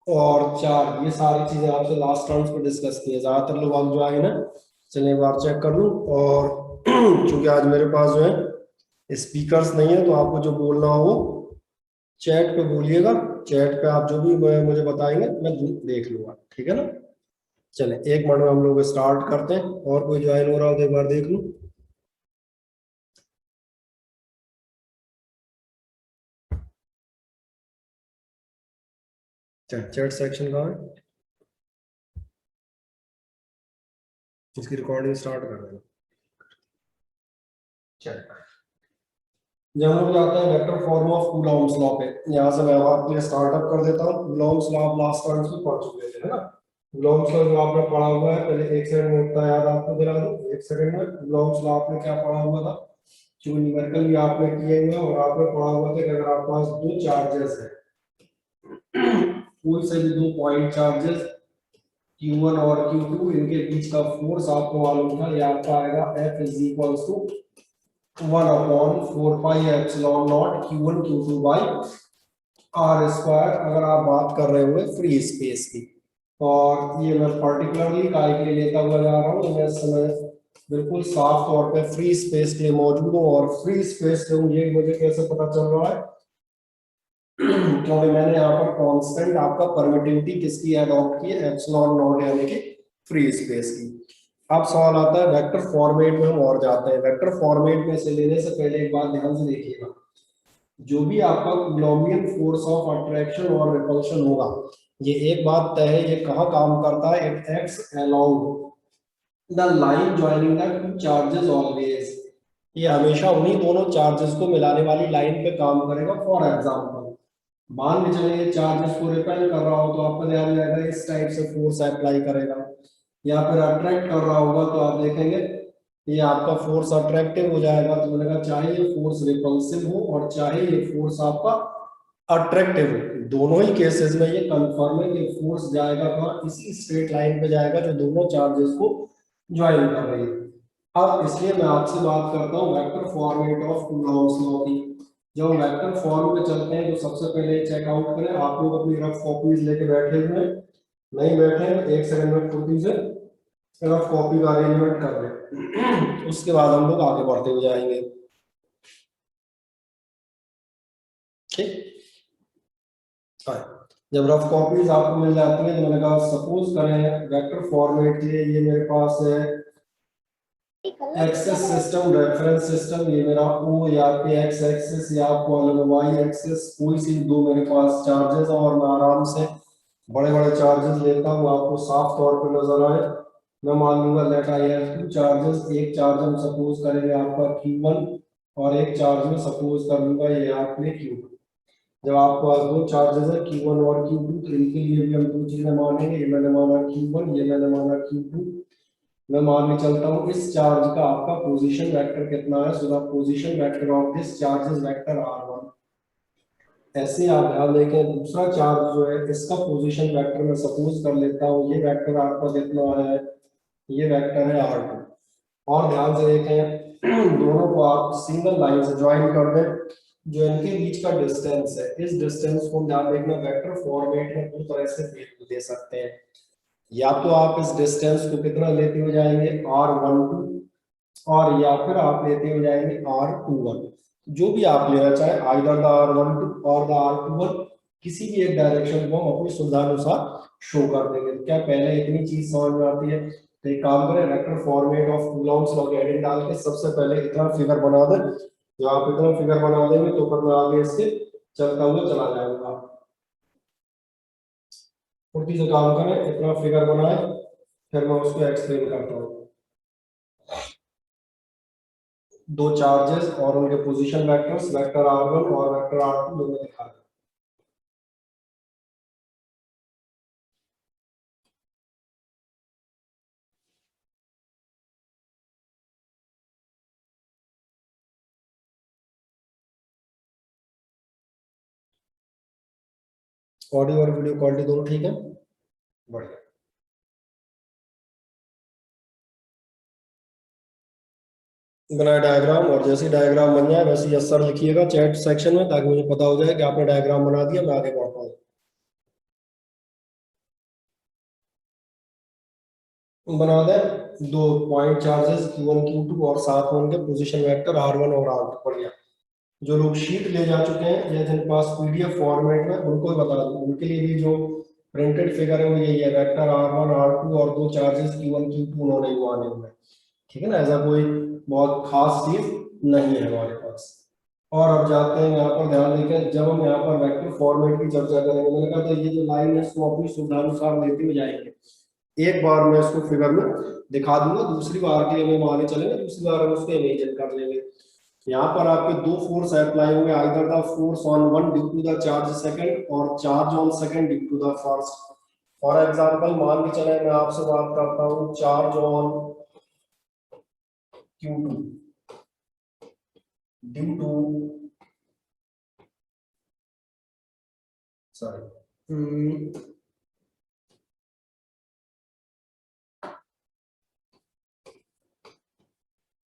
और चार, ये सारी चीजें आपसे लास्ट राउंड पे डिस्कस की है। ज्यादातर लोग आप जो आए ना, चलिए एक बार चेक कर लूं। और चूंकि आज मेरे पास जो है स्पीकर्स नहीं है, तो आपको जो बोलना हो चैट पे बोलिएगा। चैट पे आप जो भी मुझे बताएंगे मैं देख लूंगा, ठीक है ना। चले एक मिनट में हम लोग स्टार्ट करते हैं। और कोई ज्वाइन हो रहा हो तो एक बार देख लूं। चैट चैट सेक्शन कहाँ है, इसकी रिकॉर्डिंग स्टार्ट कर देना। चल, जब हम लोग जाते हैं vector form of Coulomb's law पे, यहाँ से मैं आपके लिए स्टार्टअप कर देता हूँ। कूलॉम्स लॉ आप लास्ट टाइम में पढ़ चुके थे, है ना। कूलॉम्स लॉ जो आपने पढ़ा हुआ है, पहले एक सेकंड में उतना याद आपको दिला दूं। एक सेकंड में कूलॉम्स लॉ आपने क्या पढ़ा हुआ था, जो न्यूमेरिकल भी आपने किए हुए हैं, और आपने पढ़ा हुआ था कि अगर आपके पास दो चार्जेस है, कोई से भी दो पॉइंट चार्जेस Q1 और Q2, इनके बीच का फोर्स आपको मालूम था, ये आपका आएगा F is equals to 1/4 pi epsilon not Q1 Q2 by R square, अगर आप बात कर रहे हुए फ्री स्पेस की। और ये मैं पर्टिकुलरली काय के लिए लेता हुआ जा रहा हूँ, मैं इस समय बिल्कुल साफ तौर पे फ्री स्पेस के लिए मौजूद हूँ। और फ्री स्पेस से हूँ, ये मुझे कैसे पता चल रहा है, क्योंकि मैंने यहाँ पर कांस्टेंट आपका परमिटिविटी किसकी अडॉप्ट की है, एप्सिलॉन नॉट यानी कि फ्री स्पेस की। अब सवाल आता है वेक्टर फॉर्मेट में, हम और जाते हैं। वेक्टर फॉर्मेट में से लेने से पहले एक बात ध्यान से देखिएगा, जो भी आपका कूलॉम्बियन फोर्स ऑफ अट्रैक्शन और रिपल्शन होगा, ये एक बात तय है, ये कहाँ काम करता है, it acts along the line joining the two charges always. ये हमेशा उन्हीं दोनों चार्जेस को मिलाने वाली लाइन पे काम करेगा। फॉर एग्जांपल, मान के चलिए ये चार्जेस को रिपेल कर रहा हो तो आपका ध्यान जाएगा इस टाइप से फोर्स अप्लाई करेगा, या फिर अट्रैक्ट कर रहा होगा तो आप देखेंगे ये आपका फोर्स अट्रैक्टिव हो जाएगा। तो मैंने कहा चाहे ये फोर्स रिपल्सिव हो और चाहे ये फोर्स आपका अट्रैक्टिव हो, दोनों ही केसेस में ये कंफर्म है कि फोर्स जाएगा कहाँ, इसी स्ट्रेट लाइन पे जाएगा जो दोनों चार्जेस को ज्वाइन कर रही है। अब इसलिए मैं आपसे बात करता हूँ vector format of Coulomb's law की। जब हम वेक्टर फॉर्म पे चलते हैं तो सबसे पहले चेकआउट करें, आप लोग अपनी रफ कॉपीज लेके बैठे हुए हैं, नहीं बैठे हैं एक सेकंड में फुर्ती से रफ कॉपी का अरेंजमेंट कर लें, उसके बाद हम लोग आगे बढ़ते हुए जाएंगे। ठीक, हाँ। जब रफ कॉपीज आपको मिल जाती है तो मैंने कहा सपोज करें वेक्टर फॉर्मेट के लिए ये मेरे पास है एक्सेस सिस्टम, रेफरेंस सिस्टम, ये मेरा ओ या पे एक्स एक्सिस या आप कॉलम वाई एक्सिस, कोई सी दो मेरे पास चार्जेस, और मैं आराम से बड़े बड़े चार्जेस लेता हूँ, आपको साफ तौर पे नजर आए। मैं मान लूंगा let I have two charges, एक चार्ज हम सपोज करेंगे आपका Q1, और एक चार्ज में सपोज कर लूंगा ये आपने Q2। जब आपको पास दो चार्जेस है Q1 और Q2, तो इनके लिए भी हम दो चीजें मानेंगे, ये मैंने माना Q1, ये मैंने माना Q2। मैं मान के चलता हूँ इस चार्ज का आपका पोजीशन वेक्टर कितना है, so the position vector of this charge is vector R1। ऐसे आप ध्यान देखें, दूसरा चार्ज जो है इसका पोजीशन वेक्टर मैं सपोज कर लेता हूँ, ये वेक्टर आपका कितना है, ये वेक्टर है R2। और ध्यान से देखें दोनों को आप सिंगल लाइन से ज्वाइन कर दें, जो इनके बीच का डिस्टेंस है, इस डिस्टेंस को ध्यान देखना वेक्टर फॉर्मेट में दो तरह से दे सकते हैं। या तो आप इस डिस्टेंस को कितना लेते हो जाएंगे R12, और या फिर आप लेते हो जाएंगे R21। जो भी आप लेना चाहे, आइदर द R12 और द R21, किसी भी एक डायरेक्शन को हम अपनी सुविधा अनुसार शो कर देंगे। तो क्या पहले इतनी चीज समझ में आती है, तो एक काम करें, vector format of Coulomb's law के हेडिंग डाल के सबसे पहले इतना फिगर बना दें। जब आप इतना फिगर बना देंगे तो फिर मैं आगे इससे चलता हुआ चला जाऊंगा। फुर्ती से काम करें, इतना फिगर बनाए, फिर मैं उसको एक्सप्लेन करता हूँ। दो चार्जेस और उनके पोजीशन वेक्टर्स, वेक्टर R1 और वेक्टर R2 दोनों दिखा रहे हैं। ऑडियो और वीडियो क्वालिटी दोनों ठीक है, बढ़िया। बनाया डायग्राम, और जैसे डायग्राम बन जाए वैसे यस सर लिखिएगा चैट सेक्शन में, ताकि मुझे पता हो जाए कि आपने डायग्राम बना दिया, मैं आगे बढ़ता हूँ। बना दें, दो पॉइंट चार्जेस Q1 Q2 और साथ में उनके पोजीशन वेक्टर R1 और R2 पड़ गया। जो लोग शीट ले जा चुके हैं या जिनके पास PDF फॉर्मेट में, उनको ही बता दूं, उनके लिए भी जो प्रिंटेड फिगर है वो यही है, वेक्टर R1 R2 और दो चार्जेस Q1 Q2 उन्होंने ही माने हुए हैं। ठीक है ना, ऐसा कोई बहुत खास चीज नहीं है हमारे पास। और अब जाते हैं यहाँ पर, ध्यान देखें, जब हम यहाँ पर वेक्टर फॉर्मेट की चर्चा करेंगे, मैंने कहा था ये जो लाइन है इसको अपनी सुविधानुसार लेते हुए जाएंगे। एक बार मैं इसको फिगर में दिखा दूंगा, दूसरी बार के लिए हम आगे चलेंगे, दूसरी बार हम उसको इमेजिन कर लेंगे। यहाँ पर आपके दो फोर्स अप्लाई होंगे, either the force on one due to the charge second और charge on second due to the first. For example मान के चले मैं आपसे बात करता हूँ charge on Q2 due to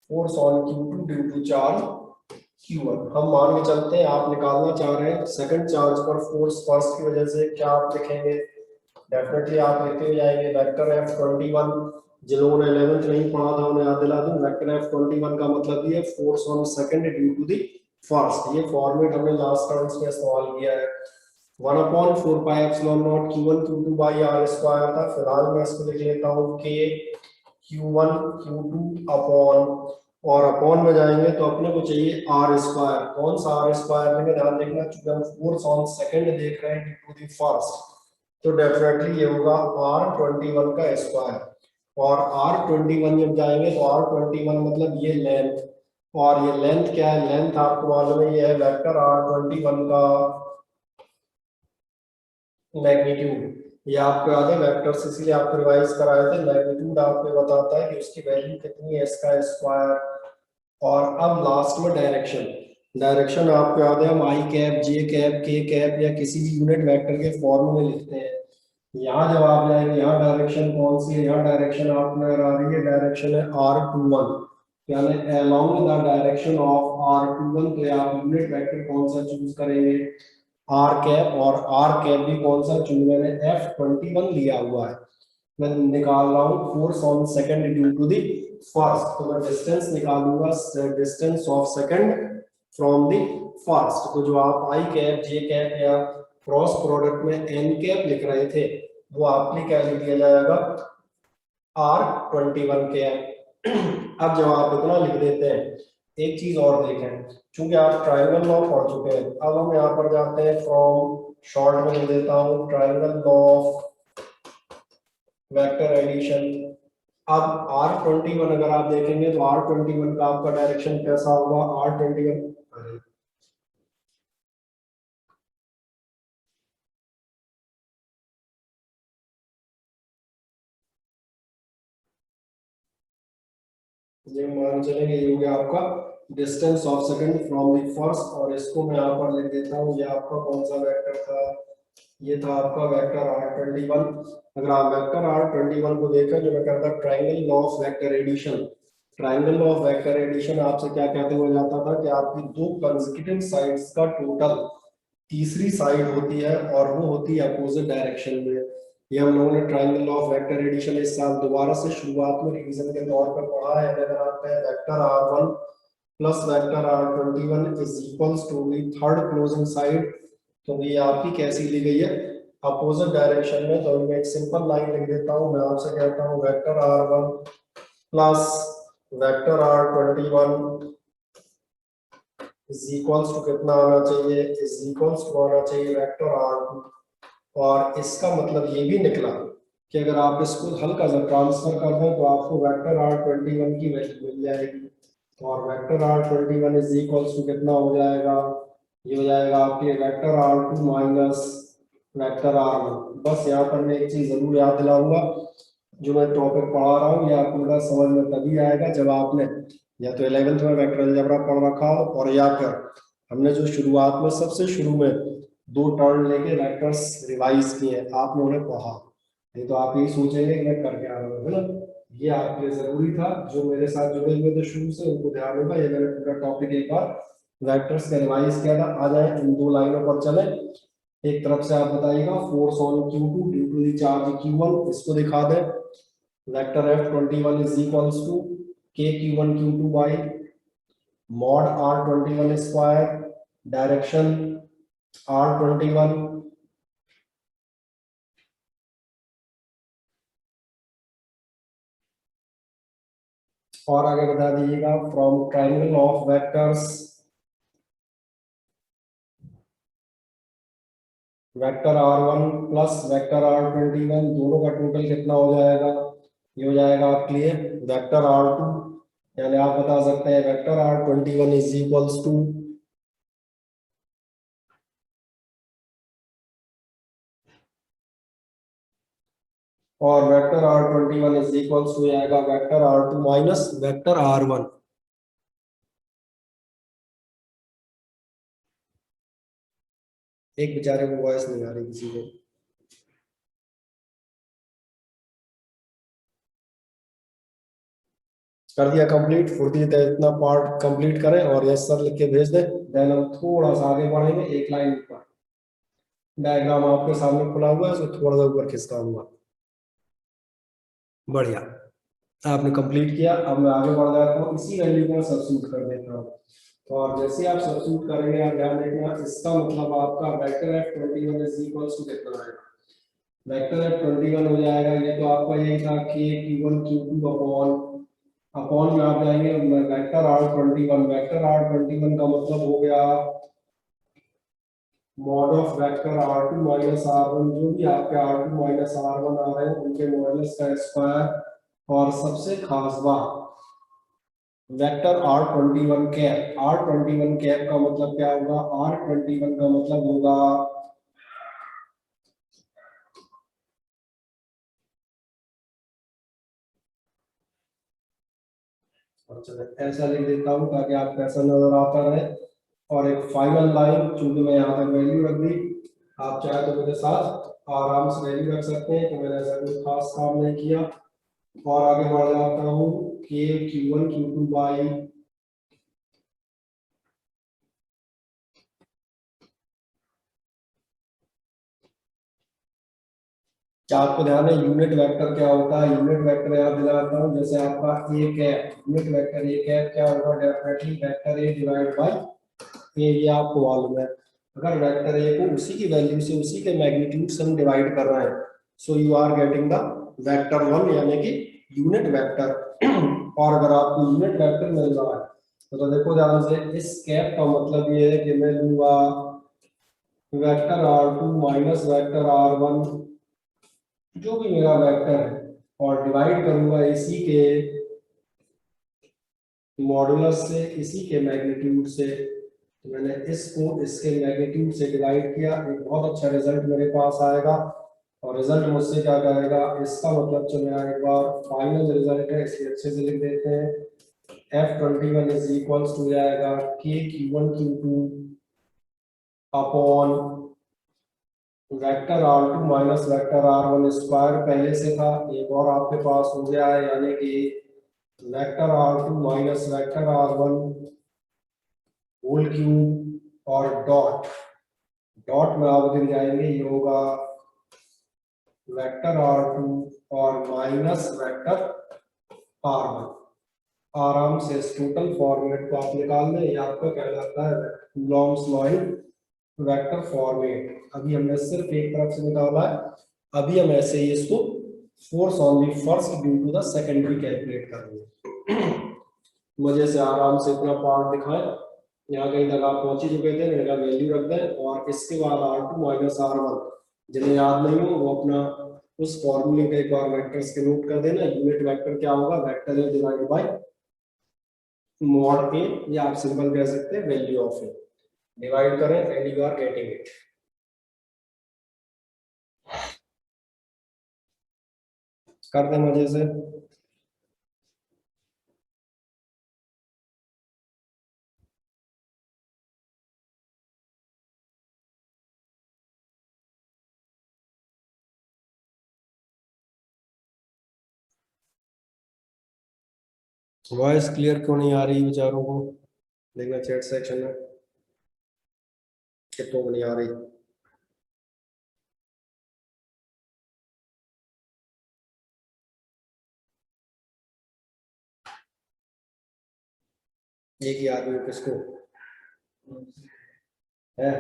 force on Q2 due to charge Q1। हम मान के चलते हैं आप निकालना चाह रहे हैं सेकंड चार्ज पर फोर्स फर्स्ट की वजह से, क्या आप लिखेंगे? डेफिनेटली आप लिखते हुए जाएंगे वेक्टर F21। जिन्होंने 11th नहीं पढ़ा था उन्हें याद दिला दूं, वेक्टर F21 का मतलब ये force on second due to the first. ये फॉर्मेट हमने लास्ट टर्म्स में इस्तेमाल किया है। 1/4 pi epsilon not Q1 Q2 by R square था। फिलहाल मैं इसको लिख लेता हूँ K Q1 Q2 अपॉन, और अपॉन में जाएंगे तो अपने को चाहिए R स्क्वायर। कौन सा R स्क्वायर में ध्यान देखना, चूंकि हम फोर्स ऑन सेकंड देख रहे हैं ड्यू टू द फर्स्ट, तो डेफिनेटली ये होगा R21 का स्क्वायर। और R21 जब जाएंगे तो R21 मतलब ये लेंथ, और ये लेंथ क्या है? लेंथ आपको मालूम है ये है वेक्टर R21 का मैग्नीट्यूड। ये आपको याद है वेक्टर्स इसीलिए आपको रिवाइज कराए थे, मैग्नीट्यूड आपको बताता है कि उसकी वैल्यू कितनी है, इसका स्क्वायर। और अब लास्ट में डायरेक्शन। डायरेक्शन आपको याद है हम आई कैप, जे कैप, के कैप या किसी भी यूनिट वेक्टर के फॉर्म में लिखते हैं। यहाँ जब आप जाएंगे, यहाँ डायरेक्शन कौन सी है? यहाँ डायरेक्शन आपको नजर आ रही है, डायरेक्शन है R21, यानी along the direction of R21। तो आप यूनिट वेक्टर कौन सा चूज करेंगे? R cap. और आर कैप भी कौन सा चूज, मैंने F21 लिया हुआ है। मैं निकाल रहा हूँ force on second due to the first, तो मैं डिस्टेंस निकालूंगा, distance of second from the first. तो जो आप आई कैप, जे कैप या क्रॉस प्रोडक्ट में एन कैप लिख रहे थे, वो आपने क्या लिख दिया जाएगा? R21 cap. अब जब आप इतना लिख देते हैं, एक चीज और देखें, चूंकि आप ट्रायंगल लॉ पढ़ चुके हैं, अब हम यहाँ पर जाते हैं फ्रॉम, शॉर्ट में लिख देता हूँ triangle law of vector addition. अब R21 अगर आप देखेंगे तो R21 का आपका डायरेक्शन कैसा होगा? R21 ये मान चलेंगे, ये हो गया आपका distance of second from the first. और इसको मैं यहाँ पर लिख देता हूँ, ये आपका कौन सा वेक्टर था? ये था आपका वेक्टर R21। अगर आप वेक्टर R21 को देखें, जो मैं कहता triangle law of vector addition, triangle law of vector addition आपसे क्या कहते हुए जाता था कि आपकी दो कंसेक्यूटिव साइड्स का टोटल तीसरी साइड होती है और वो होती है अपोजिट डायरेक्शन में। ये हम लोगों ने triangle law of vector addition इस साल दोबारा से शुरुआत में रिवीजन के तौर पर पढ़ा है। अगर आपका vector R1 plus vector R21 is equals to the third closing side, तो ये आपकी कैसी ली गई है? अपोजिट डायरेक्शन में। तो मैं एक सिंपल लाइन लिख देता हूँ, मैं आपसे कहता हूँ vector R1 plus vector R21 is equals to कितना आना चाहिए? इज इक्वल्स टू आना चाहिए वेक्टर R2। और इसका मतलब ये भी निकला कि अगर आप इसको हल्का सा ट्रांसफर कर दें तो आपको वेक्टर R21 की वैल्यू मिल जाएगी। और vector R21 is equals to कितना हो जाएगा? ये हो जाएगा आपके vector R2 minus vector R1। बस यहाँ पर मैं एक चीज जरूर याद दिलाऊंगा, जो मैं टॉपिक पढ़ा रहा हूँ ये आपको पूरा समझ में तभी आएगा जब आपने या तो 11th में वेक्टर अलजेब्रा पढ़ रखा हो, और या फिर हमने जो शुरुआत में सबसे शुरू में दो टर्म लेके वेक्टर्स रिवाइज किए आपने उन्हें पढ़ा। नहीं तो आप यही सोचेंगे कि मैं कर क्या रहा हूँ, है ना। ये आपके लिए जरूरी था, जो मेरे साथ जुड़े हुए थे शुरू से उनको ध्यान होगा। ये मैंने पूरा टॉपिक एक बार वेक्टर्स का रिवाइज किया था। आ जाए इन दो लाइनों पर चले। एक तरफ से आप बताइएगा force on Q2 due to the charge Q1, इसको दिखा दें। Vector F21 is equals to K Q1 Q2 by mod R21 स्क्वायर, डायरेक्शन R21, और आगे बता दीजिएगा from triangle of vectors vector R1 plus vector R21 दोनों का टोटल कितना हो जाएगा, ये हो जाएगा आपके लिए वेक्टर R2, यानी आप बता सकते हैं vector R21 is equals to और vector R21 is equals to आएगा vector R2 minus vector R1। एक बेचारे को वॉइस नहीं आ रही किसी को। कर दिया कंप्लीट, फुर्ती से इतना पार्ट कंप्लीट करें और यस सर लिख के भेज दें। देन हम थोड़ा सा आगे बढ़ेंगे, एक लाइन ऊपर डायग्राम आपके सामने खुला हुआ है, उसको थोड़ा सा ऊपर खिसका हुआ। बढ़िया, आपने कंप्लीट किया। अब मैं आगे बढ़ जाता हूँ, इसी वैल्यू को सब्स्टिट्यूट कर देता हूँ। और जैसे आप सब्स्टिट्यूट करेंगे आप ध्यान रखना, इसका मतलब आपका vector F21 is equals to कितना आएगा, वेक्टर F21 हो जाएगा, ये तो आपका यही था K Q1 Q2 अपॉन में आप जाएंगे वेक्टर R21, वेक्टर R21 का मतलब हो गया mod of vector R2 minus R1, जो भी आपके R2 माइनस R1 आ रहे हैं उनके मॉडुलस का स्क्वायर, और सबसे खास बात vector R21 cap, R21 cap का मतलब क्या होगा, R21 का मतलब होगा ऐसा लिख देता हूं ताकि आपको ऐसा नजर आता रहे। और एक फाइनल लाइन, चूंकि मैं यहाँ तक वैल्यू रख दी, आप चाहे तो मेरे साथ आराम से वैल्यू रख सकते हैं कि मैंने ऐसा कोई खास काम नहीं किया। और आगे बढ़ जाता हूँ K Q1 Q2 बाई क्या आपको ध्यान है यूनिट वेक्टर क्या होता है, यूनिट वेक्टर याद दिलाता हूँ, जैसे आपका a cap, unit vector a cap क्या होगा, definitely vector a divide by a, ये आपको मालूम है। अगर वेक्टर ए को उसी की वैल्यू से, उसी के मैग्नीट्यूड से हम डिवाइड कर रहे हैं, so you are getting the vector one, यानी कि यूनिट वेक्टर। और अगर आपको यूनिट वेक्टर मिल रहा है तो देखो ध्यान से, इस कैप का मतलब ये है कि मैं लूंगा vector R2 minus vector R1, जो भी मेरा वेक्टर है, और डिवाइड करूंगा इसी के मॉडुलस से, इसी के मैग्नीट्यूड से। तो मैंने इसको इसके मैग्नीट्यूड से डिवाइड किया, एक बहुत अच्छा रिजल्ट मेरे पास आएगा। और रिजल्ट मुझसे क्या कहेगा, इसका मतलब चलो एक बार फाइनल रिजल्ट है इसलिए अच्छे से लिख देते हैं। F21 इज इक्वल्स टू जाएगा K Q1 Q2 upon vector R2 minus vector R1 square पहले से था, एक और आपके पास हो गया है, यानी कि vector R2 minus vector R1 whole cube और डॉट, डॉट में आप गिर जाएंगे, ये होगा वेक्टर R2 और माइनस वेक्टर R1। आराम से इस टोटल फॉर्मेट को आप निकाल लें, ये आपका कहलाता है Coulomb's law in vector format. अभी हमने सिर्फ एक तरफ से निकाला है, अभी हम ऐसे ही इसको force on the first due to the secondary calculate करेंगे। मजे से आराम से इतना पार्ट दिखाएं, यहाँ कहीं तक आप पहुंच ही चुके थे, मैंने कहा वैल्यू रख दें, और इसके बाद R2 माइनस R1, जिन्हें याद नहीं हो वो अपना उस फॉर्मूले के एक बार वेक्टर्स के नोट कर देना। यूनिट वेक्टर क्या होगा, vector a divide by mod a, या आप सिंपल कह सकते हैं वैल्यू ऑफ ए, डिवाइड करें and you are getting it. कर दें मजे से। वॉइस क्लियर क्यों नहीं आ रही बेचारों को, देखना चैट सेक्शन में कितनों को नहीं आ रही। एक ही आदमी किसको है।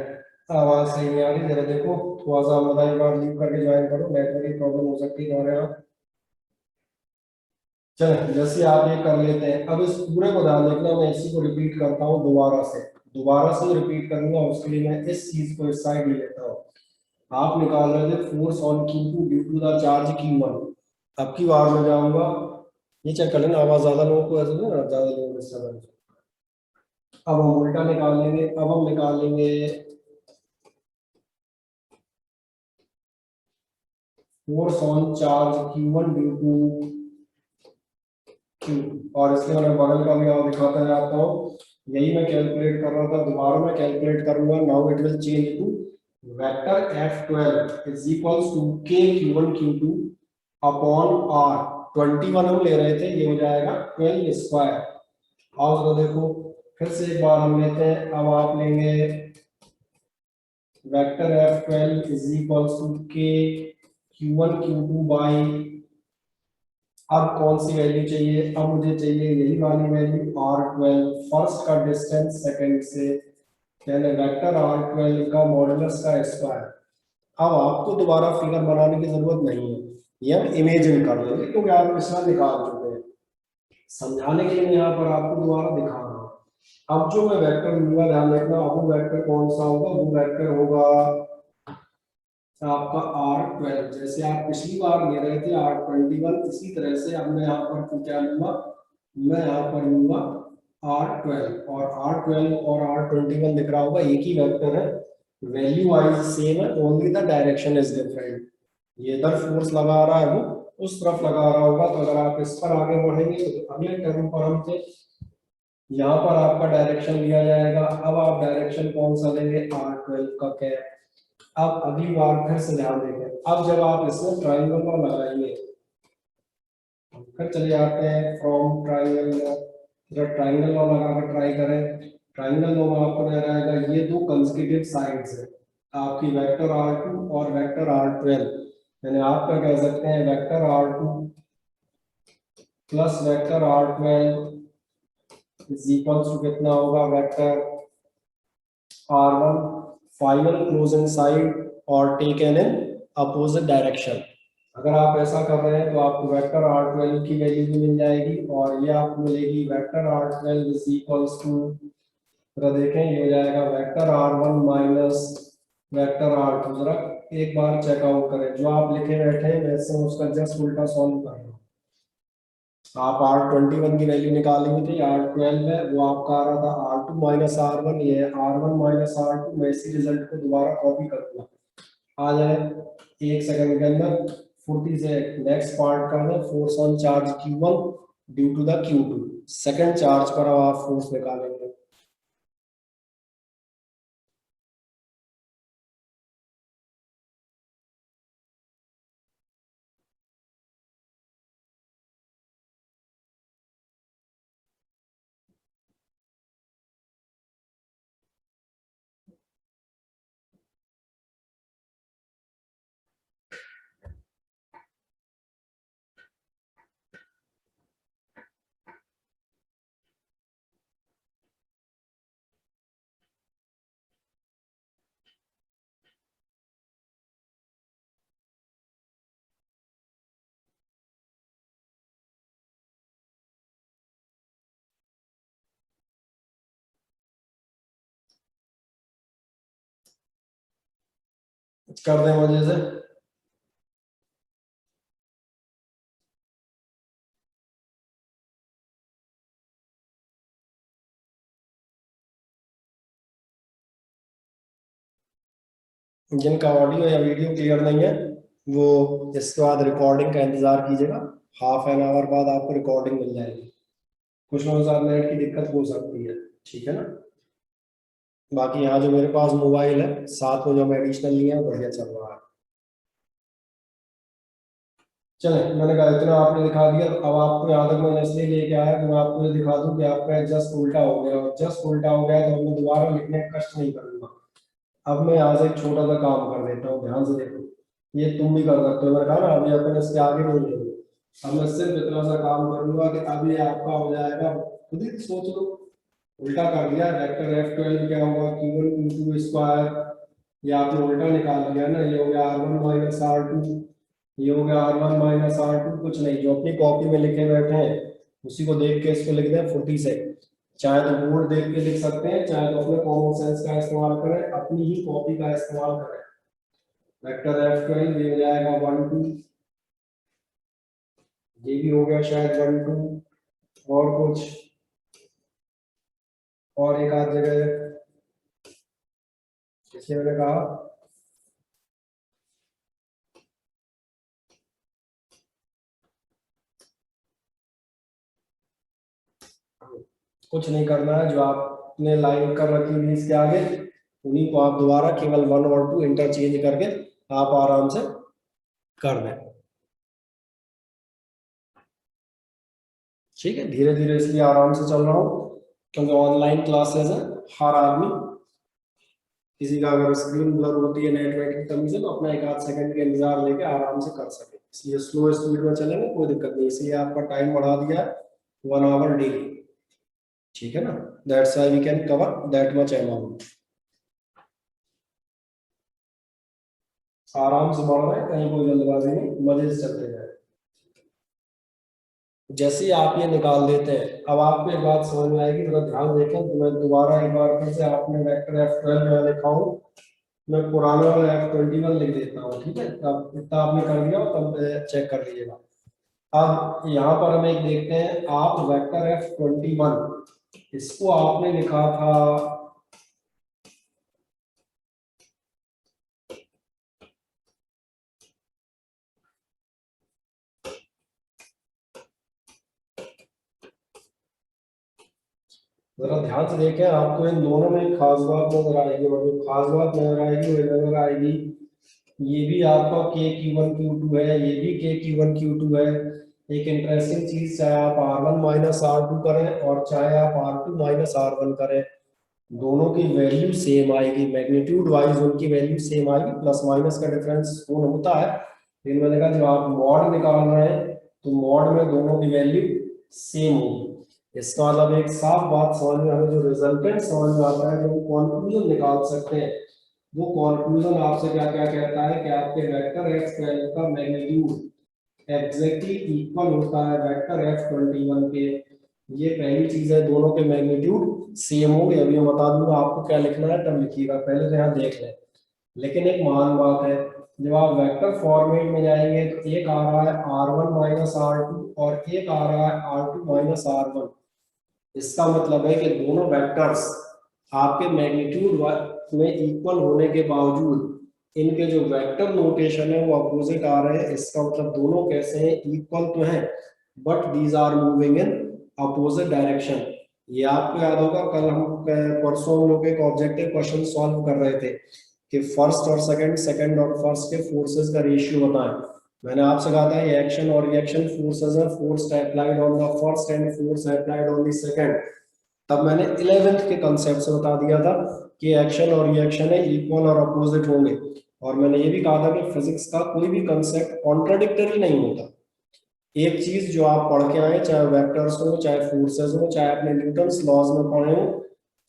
आवाज सही नहीं आ रही, जरा देखो थोड़ा सा मजा एक बार लीव करके ज्वाइन करो, नेटवर्क की प्रॉब्लम हो सकती है तुम्हारे यहाँ। चलो जैसे आप ये कर लेते हैं, अब इस पूरे को ध्यान देखना, मैं इसी को रिपीट करता हूँ दोबारा से रिपीट करूंगा, उसके लिए मैं इस चीज को इस साइड ले लेता हूँ। आप निकाल रहे थे force on Q2 due to the charge Q1। अब की बार में जाऊंगा, ये चेक कर लेना आवाज ज्यादा लोगों को ऐसे ना ज्यादा लोगों को डिस्टर्बेंस। अब हम उल्टा निकाल लेंगे, अब हम निकाल लेंगे force on charge Q1 due to Q, और इसके मैंने बगल का भी और दिखाता जाता हूँ। यही मैं कैलकुलेट कर रहा था, दोबारा मैं कैलकुलेट करूंगा। Now it will change to vector F12 is equals to K Q1 Q2 upon R। 21 हम ले रहे थे, ये हो जाएगा 12 स्क्वायर। और तो देखो फिर से एक बार हम लेते हैं, अब आप लेंगे vector F12 is equals to K Q1 Q2 by, अब कौन सी वैल्यू चाहिए, अब मुझे चाहिए यही वाली वैल्यू R12, फर्स्ट का डिस्टेंस सेकंड से, यानी वेक्टर R12 का मॉडुलस का स्क्वायर। अब आपको दोबारा फिगर बनाने की जरूरत नहीं है, ये हम इमेजिन कर लेंगे क्योंकि आप पिछला निकाल चुके हैं। समझाने के लिए मैं यहाँ पर आपको दोबारा दिखा रहा हूँ। अब जो मैं वेक्टर लूंगा, ध्यान रखना, वो वेक्टर कौन सा होगा, वो वेक्टर होगा आपका R12। जैसे आप पिछली बार ले रहे थे R21, इसी तरह से अब मैं यहाँ पर क्या लूंगा, मैं यहाँ पर लूंगा R12, और R12 और R21 दिख रहा होगा, एक ही वेक्टर है, वैल्यू वाइज सेम है, only the direction is different. ये इधर फोर्स लगा रहा है, वो उस तरफ लगा रहा होगा। तो अगर आप इस पर आगे बढ़ेंगे तो अगले टर्म पर हम थे, यहाँ पर आपका डायरेक्शन लिया जाएगा। अब आप डायरेक्शन कौन सा लेंगे, R12 का कैप। अब अगली बार फिर से ध्यान देंगे, अब जब आप इसमें ट्राइंगल लॉ लगाएंगे, फिर चले जाते हैं फ्रॉम ट्राइंगल लॉ, जब ट्राइंगल लॉ लगाकर ट्राई करें, ट्राइंगल लॉ में आपको नजर आएगा ये दो कंसेक्यूटिव साइड्स है आपकी, वेक्टर R2 और वेक्टर R12, यानी आप क्या कह सकते हैं, vector R2 plus vector R12 is equals to कितना होगा, vector R1 final closing side और टेकन इन अपोजिट डायरेक्शन। अगर आप ऐसा कर रहे हैं तो आपको वेक्टर R12 की वैल्यू भी मिल जाएगी, और ये आपको मिलेगी vector R12 is equals to, जरा देखें ये हो जाएगा vector R1 minus vector R2। जरा एक बार चेकआउट करें, जो आप लिखे बैठे हैं वैसे उसका जस्ट उल्टा सॉल्व कर रहे हैं। आप R21 की वैल्यू निकाली हुई थी, R12 है, वो आपका आ रहा था R2 माइनस R1, ये R1 माइनस R2। मैं इसी रिजल्ट को दोबारा कॉपी करूंगा, आ जाए एक सेकंड के अंदर। फुर्ती से नेक्स्ट पार्ट कर दें, force on charge Q1 due to the Q2, second charge पर अब आप फोर्स निकालेंगे। कर दें वजह से, जिनका ऑडियो या वीडियो क्लियर नहीं है वो इसके बाद रिकॉर्डिंग का इंतजार कीजिएगा, हाफ एन आवर बाद आपको रिकॉर्डिंग मिल जाएगी। कुछ लोगों के साथ नेट की दिक्कत हो सकती है, ठीक है ना। बाकी यहाँ जो मेरे पास मोबाइल है साथ में जो मैं एडिशनल लिया है बढ़िया चल रहा है। चले मैंने कहा इतना आपने दिखा दिया, अब आपको यहाँ तक मैंने इसलिए लेके आया कि मैं आपको ये दिखा दूं कि आपका जस्ट उल्टा हो गया, और जस्ट उल्टा हो गया तो मैं दोबारा लिखने का कष्ट नहीं करूंगा। अब मैं यहाँ से एक छोटा सा काम कर देता हूँ, ध्यान से देखो, ये तुम भी कर सकते हो, मैंने कहा ना अभी अपन इसके आगे नहीं लेंगे। अब मैं सिर्फ इतना सा काम करूंगा कि अभी आपका हो जाएगा, खुद ही सोच लो, उल्टा कर दिया, वेक्टर F12 क्या होगा Q1 Q2 स्क्वायर, ये आपने उल्टा निकाल दिया ना, ये हो गया R1 माइनस R2, ये हो गया R1 माइनस R2। कुछ नहीं, जो अपनी कॉपी में लिखे बैठे हैं उसी को देख के इसको लिख दें फुटी से, चाहे तो बोर्ड देख के लिख सकते हैं, चाहे तो अपने कॉमन सेंस का इस्तेमाल करें, अपनी ही कॉपी का इस्तेमाल करें। वेक्टर F12 ये हो जाएगा 1 2, ये भी हो गया शायद 1 2, और कुछ, और एक आध जगह किसी ने कहा कुछ नहीं करना है, जो आपने लाइन कर रखी है इसके आगे उन्हीं को आप दोबारा केवल 1 और 2 इंटरचेंज करके आप आराम से कर दें। ठीक है, धीरे धीरे इसलिए आराम से चल रहा हूँ क्योंकि ऑनलाइन क्लासेस है, हर आदमी, किसी का अगर स्क्रीन ब्लर होती है नेटवर्क की कमी से तो अपना एक आध सेकंड के इंतजार लेके आराम से कर सके, इसलिए स्लो स्पीड में चलेंगे कोई दिक्कत नहीं, इसलिए आपका टाइम बढ़ा दिया 1 आवर डेली। ठीक है ना, that's why we can cover that much amount. आराम से बढ़ रहे हैं, कहीं कोई जल्दबाजी नहीं, मजे से चलते जाए। जैसे ही आप ये निकाल देते हैं, अब आपको एक बात समझ में आएगी, जरा ध्यान देखें, तो मैं दोबारा एक बार फिर से, आपने वेक्टर F12 में लिखा हूँ, मैं पुराना वाला F21 लिख देता हूँ। ठीक है, अब इतना आपने कर दिया, तब चेक कर लीजिएगा। अब यहाँ पर हम एक देखते हैं, आप वेक्टर F21 इसको आपने लिखा था जरा ध्यान से देखें, आपको इन दोनों में खास बात नजर आएगी, और जो खास बात नजर आएगी वो नजर आएगी, ये भी आपका KQ1 Q2 है, ये भी KQ1 Q2 है। एक इंटरेस्टिंग चीज, चाहे आप R1 माइनस R2 करें और चाहे आप R2 माइनस R1 करें, दोनों की वैल्यू सेम आएगी, मैग्नीट्यूड वाइज उनकी वैल्यू सेम आएगी, प्लस माइनस का डिफरेंस कौन होता है, लेकिन मैंने कहा जब आप मॉड निकाल रहे हैं तो मॉड में दोनों की वैल्यू सेम होगी। इसका मतलब एक साफ बात समझ में, हमें जो रिजल्टेंट समझ में आता है, जो कंक्लूजन निकाल सकते हैं, वो कंक्लूजन आपसे क्या क्या कहता है कि आपके वेक्टर F12 का मैग्नीट्यूड एग्जैक्टली इक्वल होता है वेक्टर F21 के। ये पहली चीज है, दोनों के मैग्नीट्यूड सेम हो गए। अभी मैं बता दूंगा आपको क्या लिखना है, तब लिखिएगा, पहले तो यहाँ देख लें। लेकिन एक महान बात है, जब आप वेक्टर फॉर्मेट में जाएंगे तो एक आ रहा है R1 माइनस R2 और एक आ रहा है R2 माइनस R1। इसका मतलब है कि दोनों वेक्टर्स आपके मैग्नीट्यूड में इक्वल होने के बावजूद इनके जो वेक्टर नोटेशन है वो अपोजिट आ रहे हैं। इसका मतलब दोनों कैसे हैं, इक्वल तो हैं but these are moving in opposite direction. ये आपको याद होगा, कल हम परसों हम लोग एक ऑब्जेक्टिव क्वेश्चन सॉल्व कर रहे थे कि फर्स्ट और सेकंड, सेकंड और फर्स्ट के फोर्सेस का रेशियो बताएं। मैंने आपसे कहा था ये एक्शन और रिएक्शन फोर्सेस है, force applied on the first and force applied on the second. तब मैंने 11th के कंसेप्ट से बता दिया था कि एक्शन और रिएक्शन है इक्वल और अपोजिट होंगे, और मैंने ये भी कहा था कि फिजिक्स का कोई भी कंसेप्ट कॉन्ट्राडिक्टरी नहीं होता। एक चीज जो आप पढ़ के आए, चाहे वेक्टर्स हो, चाहे फोर्सेस हो, चाहे आपने न्यूटन्स लॉज में पढ़े हो,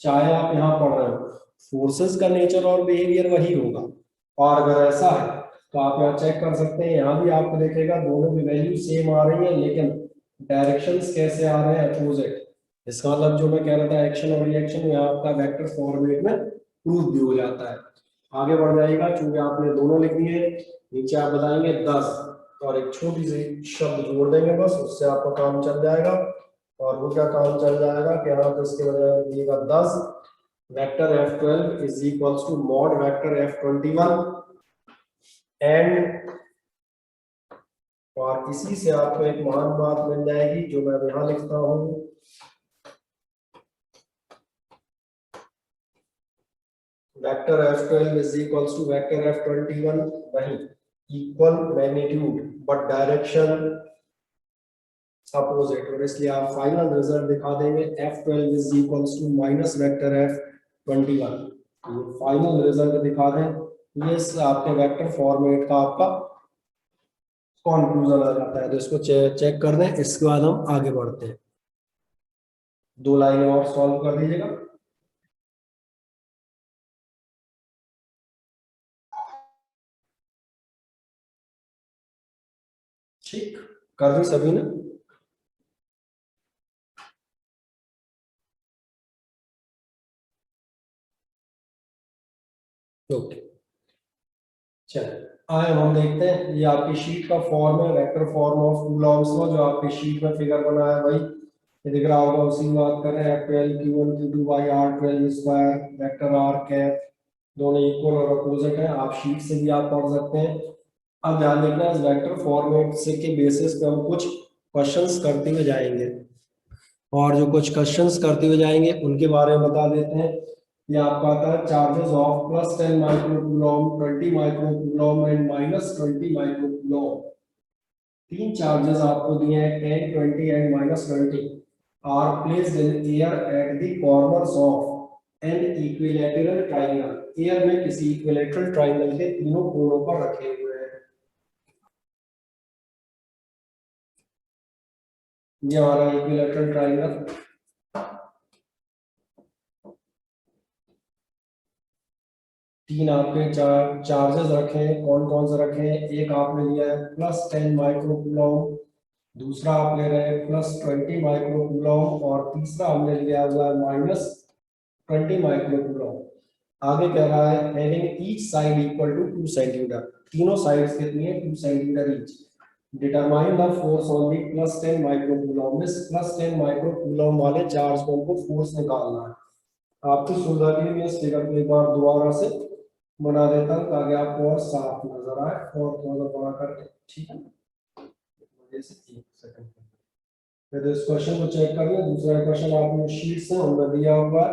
चाहे आप यहाँ पढ़ रहे हो, फोर्सेस का नेचर और बिहेवियर वही होगा। और अगर ऐसा है तो आप यहाँ चेक कर सकते हैं, यहाँ भी आपको देखेगा दोनों की वैल्यू सेम आ रही है, लेकिन डायरेक्शंस कैसे आ रहे हैं, अपोजिट। इसका मतलब जो मैं कह रहा था एक्शन और रिएक्शन, यहाँ आपका वेक्टर फॉर्मेट में प्रूफ भी हो जाता है। आगे बढ़ जाएगा, चूंकि आपने दोनों लिख दिए, नीचे आप बताएंगे 10 और एक छोटी सी शब्द जोड़ देंगे, बस उससे आपका काम चल जाएगा। और वो क्या काम चल जाएगा कि यहाँ तो इसके बजाय दिएगा 10 vector F12 is equals to mod vector F21 and, और इसी से आपको एक महान बात मिल जाएगी जो मैं यहाँ लिखता हूँ, vector F12 is equals to vector F21 नहीं, equal magnitude but direction opposite, और इसलिए आप फाइनल रिजल्ट दिखा देंगे F12 is equals to minus vector F21। ये फाइनल रिजल्ट दिखा दें, ये आपके वेक्टर फॉर्मेट का आपका कंक्लूजन आ जाता है। तो इसको चेक कर दें, इसके बाद हम आगे बढ़ते हैं। 2 लाइनें और सॉल्व कर दीजिएगा। ठीक, कर दी सभी ने? ओके, चलिए आए हम देखते हैं। ये आपकी शीट का फॉर्म है, वेक्टर फॉर्म ऑफ कूलॉम्स का, जो आपकी शीट में फिगर बनाया है भाई, ये दिख रहा होगा, उसी की बात कर रहे हैं। F12 Q1 Q2 by R12 square vector R cap, दोनों इक्वल और अपोजिट है। आप शीट से भी आप पढ़ सकते हैं। अब ध्यान देखना, इस वेक्टर फॉर्मेट से के बेसिस पे हम कुछ क्वेश्चंस करते हुए जाएंगे, और जो कुछ क्वेश्चंस करते हुए जाएंगे उनके बारे में बता देते हैं। ये आपका आता है charges of +10 microcoulomb, 20 microcoulomb and -20 microcoulomb. तीन चार्जेस आपको दिए हैं, 10, 20 and -20, are placed in air at the corners of an equilateral triangle. Air में किसी इक्विलैटरल ट्रायंगल के तीनों कोनों पर रखे हुए हैं। ये हमारा इक्विलैटरल ट्रायंगल, तीन आपके चार्जेस रखे हैं। कौन कौन से रखे हैं? एक आपने लिया है +10 माइक्रोकूलॉम, दूसरा आप ले रहे हैं +20 माइक्रोकूलॉम, और तीसरा हमने लिया हुआ है -20 माइक्रोकूलॉम। आगे कह रहा है having each side equal to 2 centimetre, तीनों साइड्स कितनी है? 2 centimetre each. Determine the force on the +10 microcoulomb. इस +10 माइक्रोकूलॉम वाले चार्ज को हमको फोर्स निकालना है। आपकी सुविधा के लिए मैं इस फिगर को एक बार दोबारा से बना देता हूँ ताकि आपको और साफ नजर आए, और थोड़ा बड़ा करके, ठीक है। जैसे एक सेकंड, फिर इस क्वेश्चन को चेक कर लें। दूसरा क्वेश्चन आपने शीट से उनमें दिया हुआ है,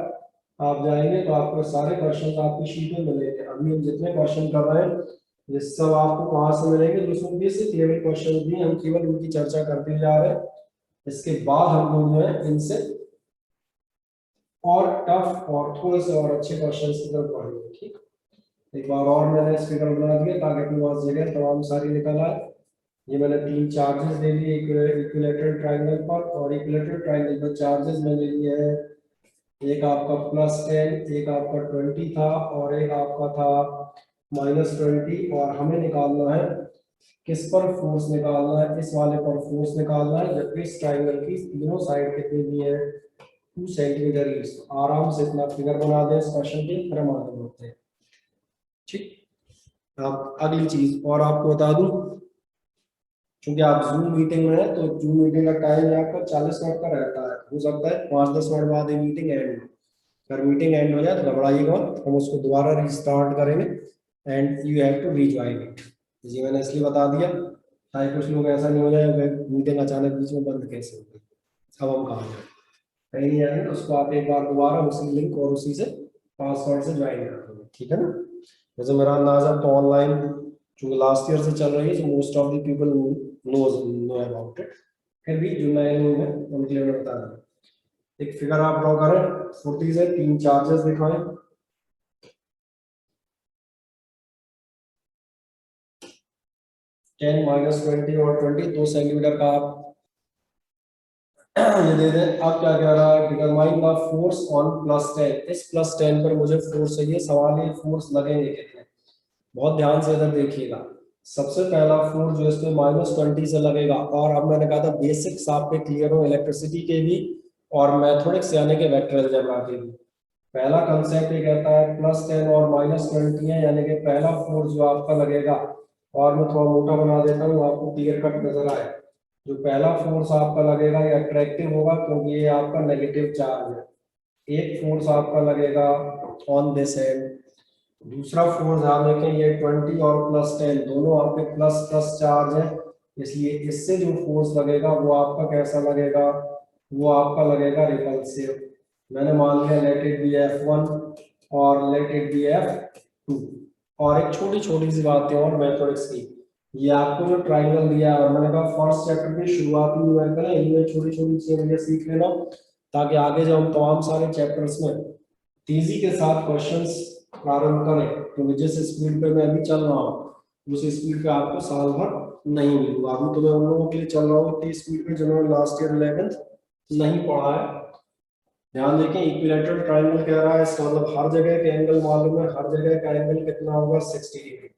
आप जाएंगे तो आपको सारे क्वेश्चन आपकी शीट में मिलेंगे। अभी हम जितने क्वेश्चन कर रहे हैं ये सब आपको कहाँ से मिलेंगे? दोस्तों बेसिक लेवल क्वेश्चन भी हम केवल उनकी चर्चा करते जा रहे हैं। इसके बाद हम लोग जो है इनसे और टफ और थोड़े से और अच्छे क्वेश्चन की तरफ बढ़ेंगे, ठीक। एक बार और मैंने इस फिगर बना दिया ताकि अपने पास जगह तमाम सारी निकल आए। ये मैंने तीन चार्जेस दे दिए इक्विलैटरल ट्रायंगल पर, और इक्विलैटरल ट्रायंगल पर चार्जेस मैंने लिए हैं, एक आपका +10, एक आपका 20 था, और एक आपका था -20। और हमें निकालना है किस पर फोर्स निकालना है? इस वाले पर फोर्स निकालना है, जबकि इस ट्रायंगल की तीनों साइड कितनी दी है? 2 सेंटीमीटर ईच। आराम से इतना फिगर बना दें इस क्वेश्चन के, फिर हम आगे बढ़ते हैं, ठीक। अब अगली चीज और आपको बता दूं, क्योंकि आप जूम मीटिंग में है तो जूम मीटिंग का टाइम आपका 40 मिनट का रहता है। हो सकता है 5-10 मिनट बाद ये मीटिंग एंड हो। अगर मीटिंग एंड हो जाए तो घबराइएगा, हम उसको दोबारा रीस्टार्ट करेंगे and you have to rejoin it. जी मैंने इसलिए बता दिया ताकि कुछ लोग ऐसा नहीं हो जाए मीटिंग अचानक बीच में बंद कैसे हो गई। अब हम कहाँ जाए, कहीं नहीं जाएंगे, उसको आप एक बार दोबारा उसी लिंक और उसी से पासवर्ड से ज्वाइन कर देंगे, ठीक है ना। वैसे मेरा अंदाजा तो ऑनलाइन जो लास्ट ईयर से चल रही है, जो most of the people know about it, फिर भी जो नए लोग हैं उनके लिए मैं बता दूं। एक फिगर आप ड्रॉ करें, फुर्ती से तीन चार्जेस दिखाएं। 10, -20 और 20, 2 सेंटीमीटर का आप ये दे दें। अब क्या कह रहा है? Determine the force on +10। इस +10 पर मुझे फोर्स चाहिए। सवाल ये फोर्स लगेंगे कितने? बहुत ध्यान से इधर देखिएगा। सबसे पहला फोर्स जो इसमें -20 से लगेगा, और अब मैंने कहा था बेसिक्स आपके क्लियर हो इलेक्ट्रिसिटी के भी और मैथमेटिक्स यानी कि वेक्टर अलजेब्रा के भी। पहला कंसेप्ट ये कहता है +10 और -20 है, यानी कि पहला फोर्स जो आपका लगेगा, और मैं थोड़ा मोटा बना देता हूँ आपको क्लियर कट नजर आए। जो पहला फोर्स आपका लगेगा ये अट्रैक्टिव होगा, क्योंकि ये आपका नेगेटिव चार्ज है। एक फोर्स आपका लगेगा ऑन दिस एंड, दूसरा फोर्स ध्यान रखें ये 20 और +10 दोनों आपके प्लस प्लस चार्ज है, इसलिए इससे जो फोर्स लगेगा वो आपका कैसा लगेगा? वो आपका लगेगा रिपल्सिव। मैंने मान लिया लेट इट बी F1 और लेट इट बी F2। और एक छोटी छोटी सी बात है और मैथमेटिक्स की, ये आपको जो ट्राइंगल दिया है, और मैंने कहा फर्स्ट चैप्टर की शुरुआती न्यूमेरिकल है, इनमें छोटी छोटी चीजें सीख लेना ताकि आगे जब हम तमाम सारे चैप्टर्स में तेजी के साथ क्वेश्चंस प्रारंभ करें, तो जिस स्पीड पे मैं अभी चल रहा हूँ उस स्पीड पे आपको साल भर नहीं मिलूंगा। अभी तो मैं उन लोगों के लिए चल रहा हूँ इतनी स्पीड पे जिन्होंने लास्ट ईयर 11th नहीं पढ़ा है, ध्यान देखें, इक्विलैटरल ट्रायंगल कह रहा है, इसका मतलब हर जगह के एंगल मालूम है, हर जगह का एंगल कितना होगा 60 डिग्री।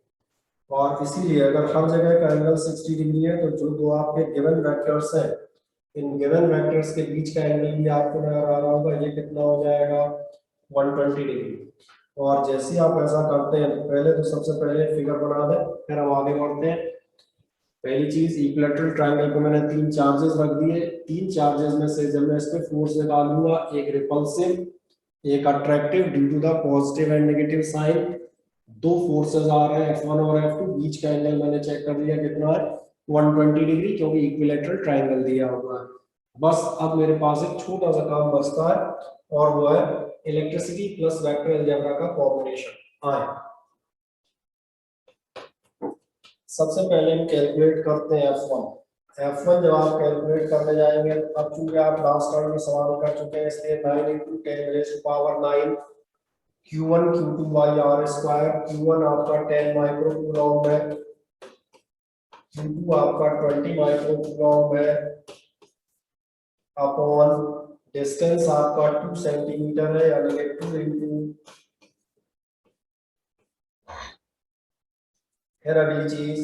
और इसीलिए अगर हर जगह का एंगल 60 डिग्री है तो जो दो आपके गिवन वेक्टर्स हैं, इन गिवन वेक्टर्स के बीच का एंगल भी आपको नजर आ रहा होगा, ये कितना हो जाएगा 120 डिग्री। और जैसे ही आप ऐसा करते हैं तो पहले तो सबसे पहले फिगर बना दें, फिर हम आगे बढ़ते हैं। पहली चीज, इक्विलैटरल ट्रायंगल को मैंने तीन चार्जेस रख दिए, तीन चार्जेस में से जब मैं इस पे फोर्स निकालूंगा, एक रिपल्सिव एक attractive due to the positive and negative sign, दो फोर्सेस आ रहे हैं F1 और F2, बीच का एंगल मैंने चेक कर लिया कितना है 120 डिग्री, क्योंकि इक्विलैटरल ट्रायंगल दिया हुआ है। बस अब मेरे पास एक छोटा सा काम बचता है और वो है इलेक्ट्रिसिटी प्लस वेक्टर अलजेब्रा का कॉम्बिनेशन। आए सबसे पहले हम कैलकुलेट करते हैं F1 जब आप कैलकुलेट करने जाएंगे, अब चूंकि आप लास्ट टाइम में सवाल कर चुके हैं, इसलिए 9 × 10⁻⁹ Q1 Q2 by R square, Q1 आपका 10 माइक्रो कूलॉम है, Q2 आपका 20 माइक्रो कूलॉम है, अपॉन डिस्टेंस आपका 2 सेंटीमीटर है, यानी कि 2 इंटू, फिर अगली चीज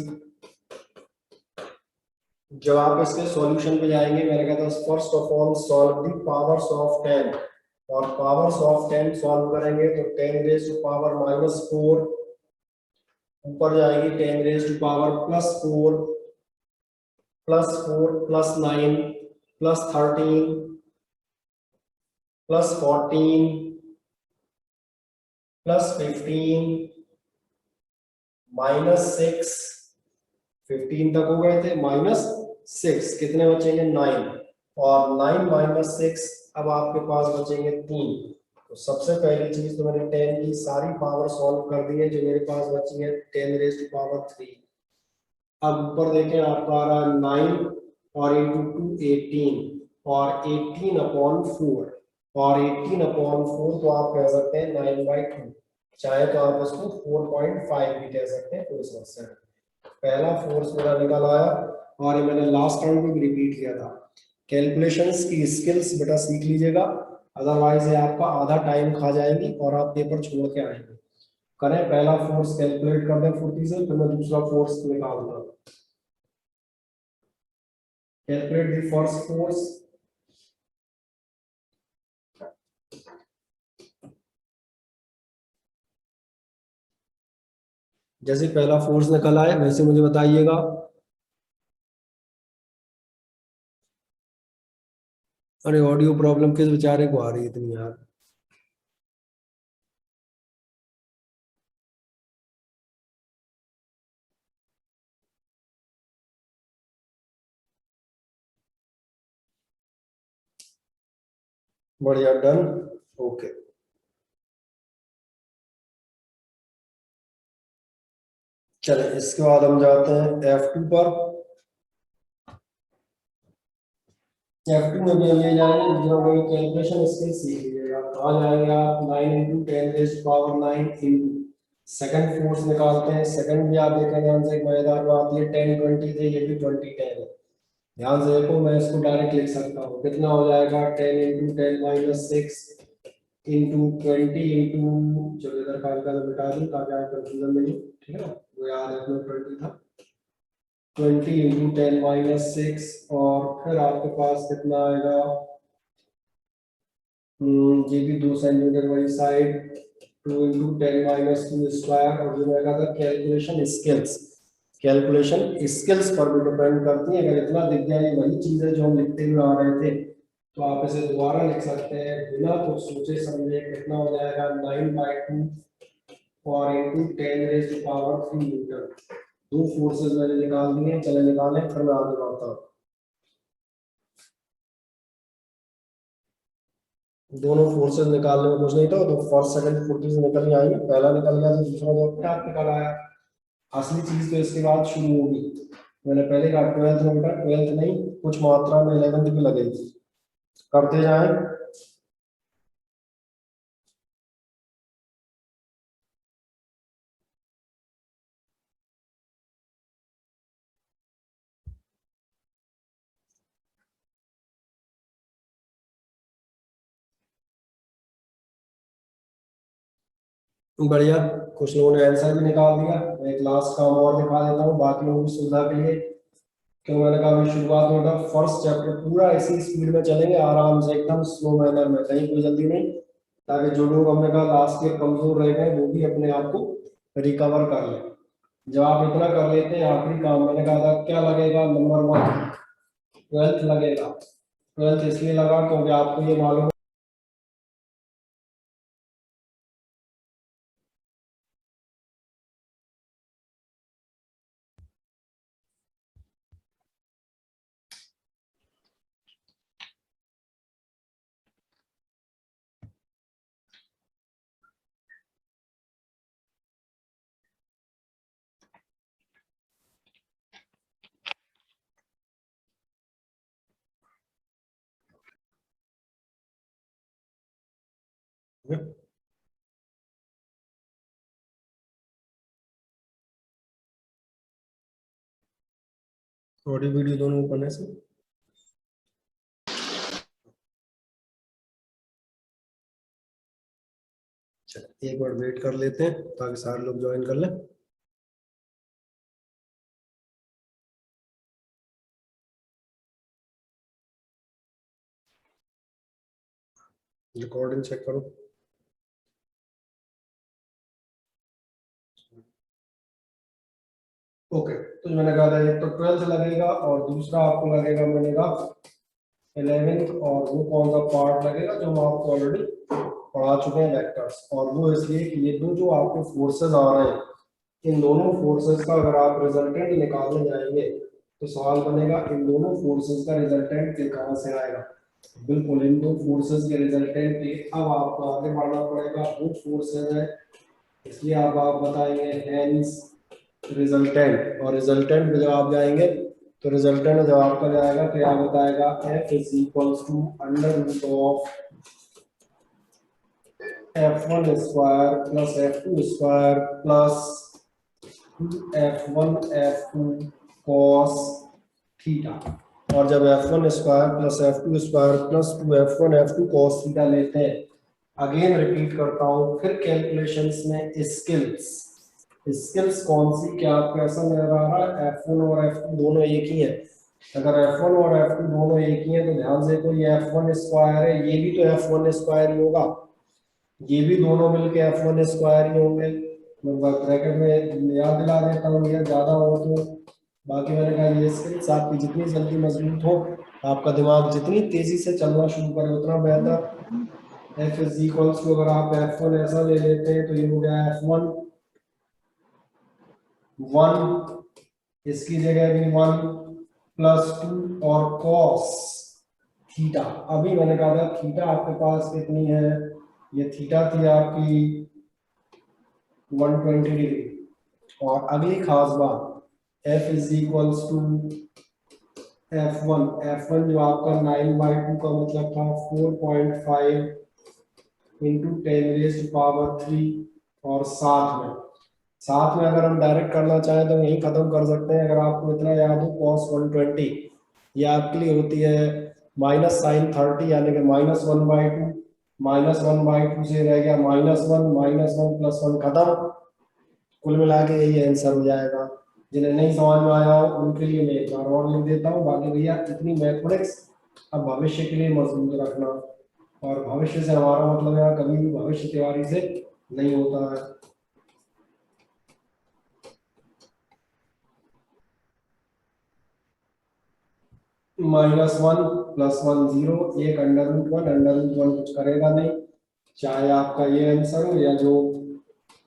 जब आप इसके सॉल्यूशन पे जाएंगे, मैंने कहा था first of all solve the powers of 10, और पावर्स ऑफ 10 सॉल्व करेंगे तो 10 रेज टू पावर -4, ऊपर जाएगी 10 रेज टू पावर +4 +4 +9 +13 +14 +15 -6, 15 तक हो गए थे, -6 कितने बचेंगे 9, और 9 -6 अब आपके पास बचेंगे 3। तो सबसे पहली चीज तो मैंने 10 की सारी पावर सॉल्व कर दी है, जो मेरे पास बची है 10 रेज टू पावर 3। अब ऊपर देखें आपका आ रहा है 9 और इंटू 2 18, और 18/4, और 18/4 तो आप कह सकते हैं 9/2, चाहे तो आप इसको 4.5 भी कह सकते हैं, कोई समस्या नहीं। पहला फोर्स मेरा निकल आया, और ये मैंने लास्ट टाइम भी रिपीट किया था। कैलकुलेशंस की स्किल्स बेटा सीख लीजिएगा, अदरवाइज ये आपका आधा टाइम खा जाएगी और आप पेपर छोड़ के आएंगे। करें, पहला फोर्स कैलकुलेट कर दें फुर्ती से, फिर मैं दूसरा फोर्स निकालूंगा। Calculate the first force. जैसे पहला फोर्स निकल आए वैसे मुझे बताइएगा। अरे ऑडियो प्रॉब्लम किस बेचारे को आ रही है इतनी यार। बढ़िया, डन, ओके। चले इसके बाद हम जाते हैं F2 पर। F2 में भी हम ये जाएंगे, जो हमें कैलकुलेशन स्किल सीख लीजिएगा। कहाँ जाएंगे आप, 9 × 10⁻⁹ इंटू सेकंड फोर्स निकालते हैं। सेकंड भी आप देखें ध्यान से, एक मजेदार बात, ये 10 20 थे, ये भी 20 10 है। ध्यान से देखो, मैं इसको डायरेक्ट लिख सकता हूँ, कितना हो जाएगा 10 × 10⁻6 इंटू 20 इंटू, चलो इधर का हल्का तो मिटा दूं ताकि आप कंफ्यूजन नहीं हो, ठीक है ना, वो याद है अपना 20 था। 20 × 10⁻6, और फिर आपके पास कितना आएगा, ये भी 2 सेंटीमीटर वाली साइड, 2 × 10⁻2 स्क्वायर। और जो मैं कहा था कैलकुलेशन स्किल्स, कैलकुलेशन स्किल्स पर भी डिपेंड करती है। अगर इतना दिख जाए वही चीज है जो हम लिखते हुए आ रहे थे, तो आप इसे दोबारा लिख सकते हैं बिना कुछ सोचे समझे। कितना हो जाएगा 9/2 और इंटू 10⁻³ न्यूटन। दो फोर्सेस मैंने निकाल दिए, चले निकालें, फिर मैं आगे बढ़ता हूँ। दोनों फोर्सेस निकालने में कुछ नहीं था, तो फर्स्ट सेकंड फुर्ती से निकल ही आएंगे। पहला निकल गया तो दूसरा तो अपने आप निकल आया। असली चीज तो इसके बाद शुरू होगी। मैंने पहले कहा 12th में बेटा, 12th नहीं, कुछ मात्रा में 11th में लगेगी। करते जाएं। बढ़िया, कुछ लोगों ने आंसर भी निकाल दिया। मैं एक लास्ट काम और दिखा देता हूँ बाकी लोगों की सुविधा के लिए। क्यों मैंने कहा अभी शुरुआत में था, फर्स्ट चैप्टर पूरा इसी स्पीड में चलेंगे आराम से, एकदम स्लो मैनर में, कहीं कोई जल्दी नहीं, ताकि जो लोग हमने कहा लास्ट ईयर कमजोर रह गए वो भी अपने आप को रिकवर कर ले। जब आप इतना कर लेते हैं, आखिरी काम मैंने कहा था क्या लगेगा, नंबर वन, ट्वेल्थ लगेगा। ट्वेल्थ इसलिए लगा क्योंकि आपको ये मालूम है। ऑडियो वीडियो दोनों ओपन है सर। चलिए एक बार वेट कर लेते हैं ताकि सारे लोग ज्वाइन कर लें। रिकॉर्डिंग चेक करो। ओके, तो जो मैंने कहा था एक तो ट्वेल्थ लगेगा और दूसरा आपको लगेगा मैंने कहा 11th, और वो कौन सा पार्ट लगेगा जो हम आपको ऑलरेडी पढ़ा चुके हैं, वेक्टर्स। और वो इसलिए कि ये दो जो आपके फोर्सेस आ रहे हैं, इन दोनों फोर्सेस का अगर आप रिजल्टेंट निकालने जाएंगे तो सवाल बनेगा इन दोनों फोर्सेस का रिजल्टेंट कहाँ से आएगा। बिल्कुल इन दो फोर्सेस के रिजल्टेंट के अब आपको आगे बढ़ना पड़ेगा, वो फोर्सेस है इसलिए अब आप बताएंगे हेंस रिजल्टेंट। और रिजल्टेंट में जब आप जाएंगे तो रिजल्टेंट जब आपका जाएगा तो यहाँ बताएगा F is equals to under root of F1 square plus F2 square plus 2F1 F2 cos theta. और जब F1 square plus F2 square plus 2F1 F2 cos theta लेते हैं, अगेन रिपीट करता हूं, फिर कैलकुलेशंस में स्किल्स, स्किल्स कौन सी, क्या आपको ऐसा नजर आ रहा है F1 और F2 दोनों एक ही है? अगर F1 और F2 दोनों एक ही है तो ध्यान से, कोई F1 स्क्वायर है, ये भी तो F1 स्क्वायर ही होगा, ये भी दोनों मिलके F1 स्क्वायर ही होंगे। मैं ब्रैकेट में याद दिला देता हूँ, ये ज्यादा हो तो बाकी मैंने कहा ये स्किल्स आपकी जितनी जल्दी मजबूत हो, आपका दिमाग जितनी तेजी से चलना शुरू करे उतना बेहतर। F इज इक्वल्स टू, अगर आप F1 ऐसा ले लेते हैं तो ये हो गया F1 1, इसकी जगह भी 1 प्लस 2 और cos थीटा। अभी मैंने कहा था थीटा आपके पास कितनी है, ये थीटा थी आपकी 120 डिग्री। और अगली खास बात, F is equals to F1 जो आपका 9/2 का मतलब था 4.5 इंटू 10⁻³ और साथ में अगर हम डायरेक्ट करना चाहें तो यही खत्म कर सकते हैं। अगर आपको इतना याद हो cos 120 ये आपके लिए होती है -sin 30, यानी कि -1/2, -1/2 से रह गया -1, -1 + 1 खत्म। कुल मिला के यही आंसर हो जाएगा। जिन्हें नहीं समझ में आया हो उनके लिए मैं एक बार और लिख देता हूँ। बाकी भैया इतनी मैथमेटिक्स अब भविष्य के लिए मजबूत रखना, और भविष्य से हमारा मतलब यहाँ कभी भी भविष्य तैयारी से नहीं होता है। -1 + 1 0, एक √1 कुछ करेगा नहीं, चाहे आपका ये आंसर हो या जो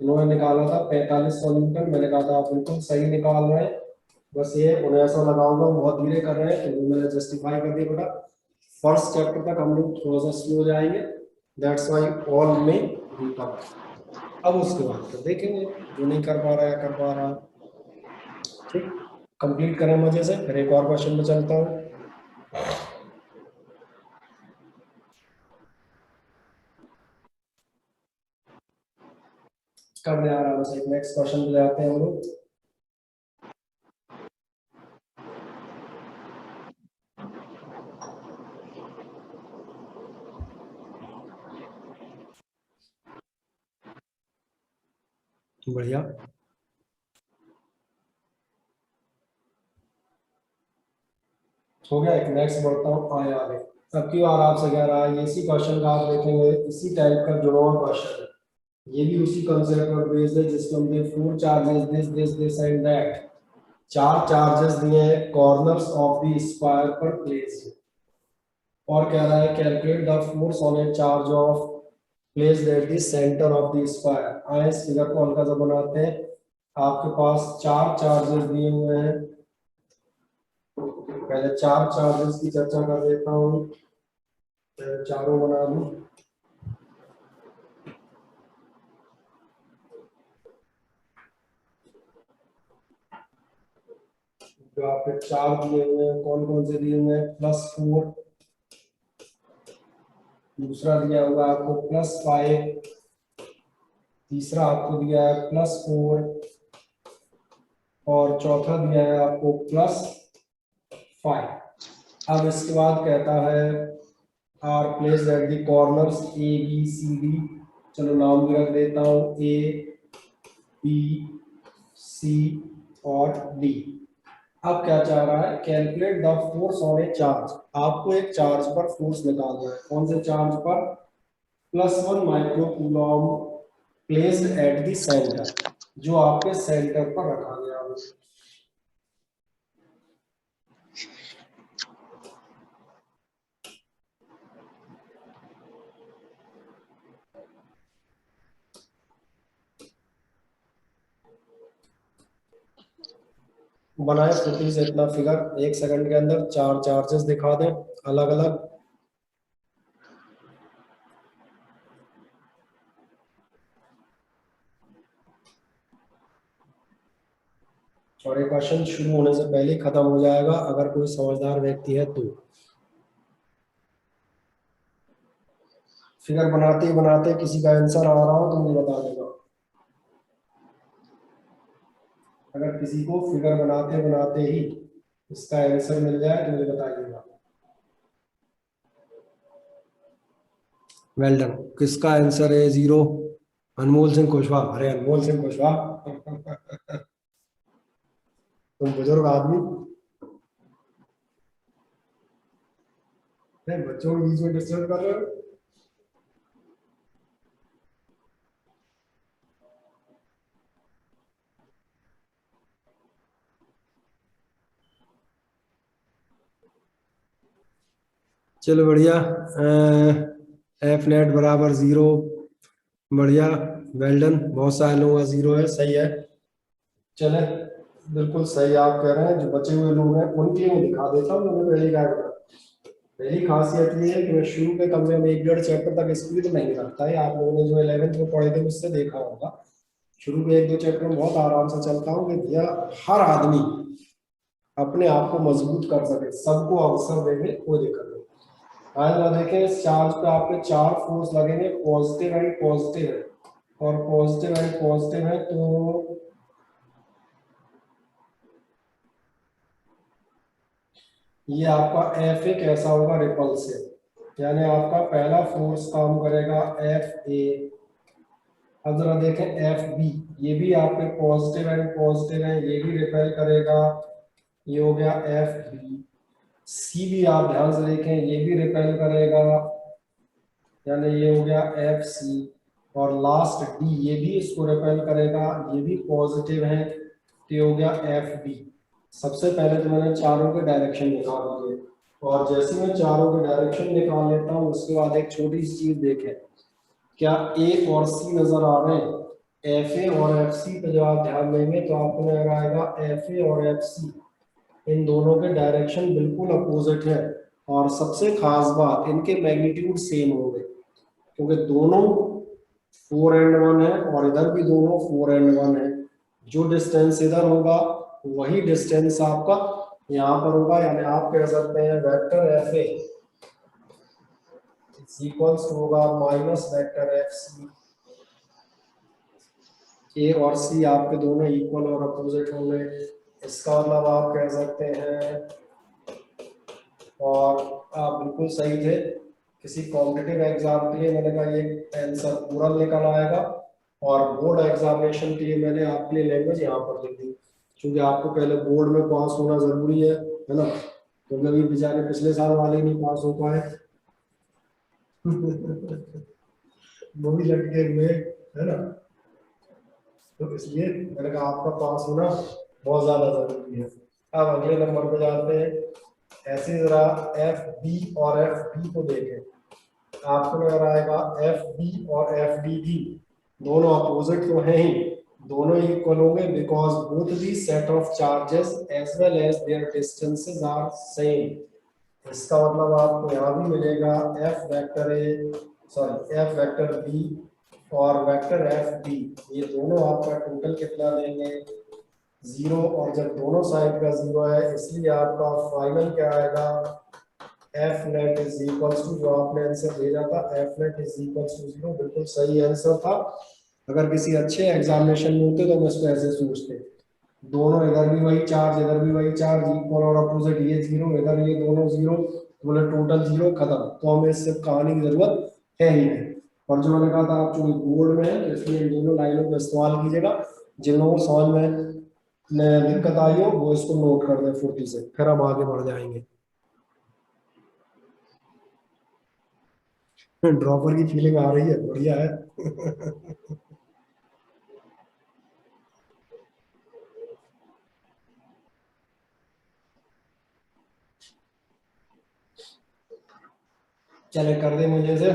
इन्होंने निकाला था 4500 न्यूटन, मैंने कहा था आप बिल्कुल सही निकाल रहे हैं। बस ये उन्हें ऐसा लगाऊंगा बहुत धीरे कर रहे हैं, तो मैंने जस्टिफाई कर दिया बेटा। फर्स्ट चैप्टर तक हम लोग थोड़ा सा स्लो जाएंगे, दैट्स व्हाई ऑल में रिकवर। अब उसके बाद तो देखेंगे जो नहीं कर पा रहा है कर पा रहा। ठीक, कंप्लीट करें मजे से, फिर एक और क्वेश्चन में चलता हूँ। कर दे आराम से, नेक्स्ट क्वेश्चन पे जाते हैं हम लोग। बढ़िया। हो गया। एक नेक्स्ट बढ़ता हूँ आए आगे। अब की बार आपसे कह रहा है, इसी क्वेश्चन का आप देखेंगे, इसी टाइप का जुड़ा हुआ क्वेश्चन है। ये भी उसी कंसेप्ट पर बेस्ड है जिसमें हमने 4 charges this and that, 4 charges दिए हैं कॉर्नर्स ऑफ द स्क्वायर पर प्लेस्ड, और कह रहा है calculate the force on a charge of placed at the centre of the square. आए इस फिगर को हल्का सा बनाते हैं। आपके पास 4 चार्जेस दिए हुए हैं। पहले 4 चार्जेस की चर्चा कर देता हूँ, चारों बना दूं। जो आपके 4 दिए हुए हैं, कौन कौन से दिए हुए हैं, +4, दूसरा दिया हुआ है आपको +5, तीसरा आपको दिया है +4, और चौथा दिया है आपको +5। अब इसके बाद कहता है are placed at the corners ABCD। चलो नाम भी रख देता हूँ ABC और D। अब क्या चाह रहा है, calculate the force on a charge. आपको एक चार्ज पर फोर्स निकालना है। कौन से चार्ज पर, +1 micro coulomb placed at the centre, जो आपके सेंटर पर रखा गया है। बनाए छोटी से इतना फिगर, 1 सेकंड के अंदर 4 चार्जेस दिखा दें अलग अलग। और ये क्वेश्चन शुरू होने से पहले ही खत्म हो जाएगा अगर कोई समझदार व्यक्ति है तो। फिगर बनाते ही बनाते किसी का आंसर आ रहा हो तो मुझे बता देगा। अगर किसी को फिगर बनाते बनाते ही इसका आंसर मिल जाए तो मुझे बताइएगा। Well done. किसका आंसर है 0? अनमोल सिंह कुशवाहा। अरे अनमोल सिंह कुशवाहा तुम बुजुर्ग आदमी, बच्चों को बीच में डिस्टर्ब कर रहे हो। चलो बढ़िया। एफ नेट बराबर 0। बढ़िया, वेल डन। बहुत सारे लोगों का 0 है, सही है। चले, बिल्कुल सही आप कह रहे हैं। जो बचे हुए लोग हैं उनके लिए मैं दिखा देता हूँ। मैंने पहले कहा था, पहली खासियत ये है कि मैं शुरू के कम से कम 1 डेढ़ चैप्टर तक स्पीड नहीं रखता है। आप लोगों ने जो 11th में पढ़े थे मुझसे देखा होगा, शुरू के 1-2 चैप्टर में बहुत आराम से चलता हूँ कि भैया हर आदमी अपने आप को मजबूत कर सके, सबको अवसर देने, कोई दिक्कत नहीं। आज ना देखें, इस चार्ज पे आपके 4 फोर्स लगेंगे, पॉजिटिव एंड पॉजिटिव है, और पॉजिटिव एंड पॉजिटिव है। तो ये आपका F कैसा होगा, रिपल्सिव, यानी आपका पहला फोर्स काम करेगा Fa। अब जरा देखें Fb, ये भी आपके पॉजिटिव एंड पॉजिटिव है, ये भी रिपेल करेगा, ये हो गया Fb। सी भी आप ध्यान से देखें, ये भी रिपेल करेगा, यानी ये हो गया Fc। और लास्ट D, ये भी इसको रिपेल करेगा, ये भी पॉजिटिव है, तो ये हो गया Fb। सबसे पहले तो मैंने चारों के डायरेक्शन निकाल दिए, और जैसे मैं चारों के डायरेक्शन निकाल लेता हूँ उसके बाद एक छोटी सी चीज देखें, क्या A और C नजर आ रहे हैं? Fa और Fc पे जब आप ध्यान देंगे तो आपको नजर आएगा Fa और Fc, इन दोनों के डायरेक्शन बिल्कुल अपोजिट है। और सबसे खास बात, इनके मैग्नीट्यूड सेम होंगे, क्योंकि दोनों 4 and 1 है और इधर भी दोनों 4 and 1 है। जो डिस्टेंस इधर होगा वही डिस्टेंस आपका यहाँ पर होगा, यानी आप कह सकते हैं वेक्टर Fa इक्वल्स होगा माइनस वेक्टर Fc। ए और सी आपके दोनों इक्वल और अपोजिट होंगे, इसका मतलब आप कह सकते हैं, और आप बिल्कुल सही थे। किसी कॉम्पिटिटिव एग्जाम के लिए मैंने कहा ये आंसर पूरा निकल आएगा, और बोर्ड एग्जामिनेशन के लिए मैंने आपके लिए लैंग्वेज यहाँ पर लिख दी, क्योंकि आपको पहले बोर्ड में पास होना जरूरी है ना, क्योंकि अभी बेचारे पिछले साल वाले नहीं पास हो पाए वो भी लटके हुए है ना, तो इसलिए मैंने कहा आपका पास होना बहुत ज्यादा जरूरी है। अब अगले नंबर पे जाते हैं। ऐसे जरा एफ बी और एफ डी को देखें। आपको नजर आएगा एफ बी और एफ डी भी दोनों अपोजिट तो हैं ही, दोनों इक्वल होंगे because both the set of charges as well as their distances are same. इसका मतलब आपको यहाँ भी मिलेगा F vector A sorry F vector B और वेक्टर एफ डी, ये दोनों आपका टोटल कितना देंगे 0, और जब दोनों साइड का 0 है इसलिए आपका फाइनल क्या आएगा F net is equals to, जो आपने आंसर भेजा था F net is equals to 0, बिल्कुल सही आंसर था। अगर किसी अच्छे एग्जामिनेशन में होते तो हम इसको ऐसे सोचते, दोनों इधर भी वही चार्ज इधर भी वही चार्ज इक्वल और अपोजिट, ये 0 इधर ये दोनों 0, बोले टोटल 0 खत्म, तो हमें इससे कहानी की जरूरत है ही नहीं। और जो मैंने कहा था आप जो बोर्ड में है तो इसलिए इन दोनों लाइनों का इस्तेमाल कीजिएगा, जिन लोगों को समझ में दिक्कत आई हो वो इसको नोट कर दें फुर्ती से, फिर हम आगे बढ़ जाएंगे। ड्रॉपर की फीलिंग आ रही है, बढ़िया है चले कर दे मुझे से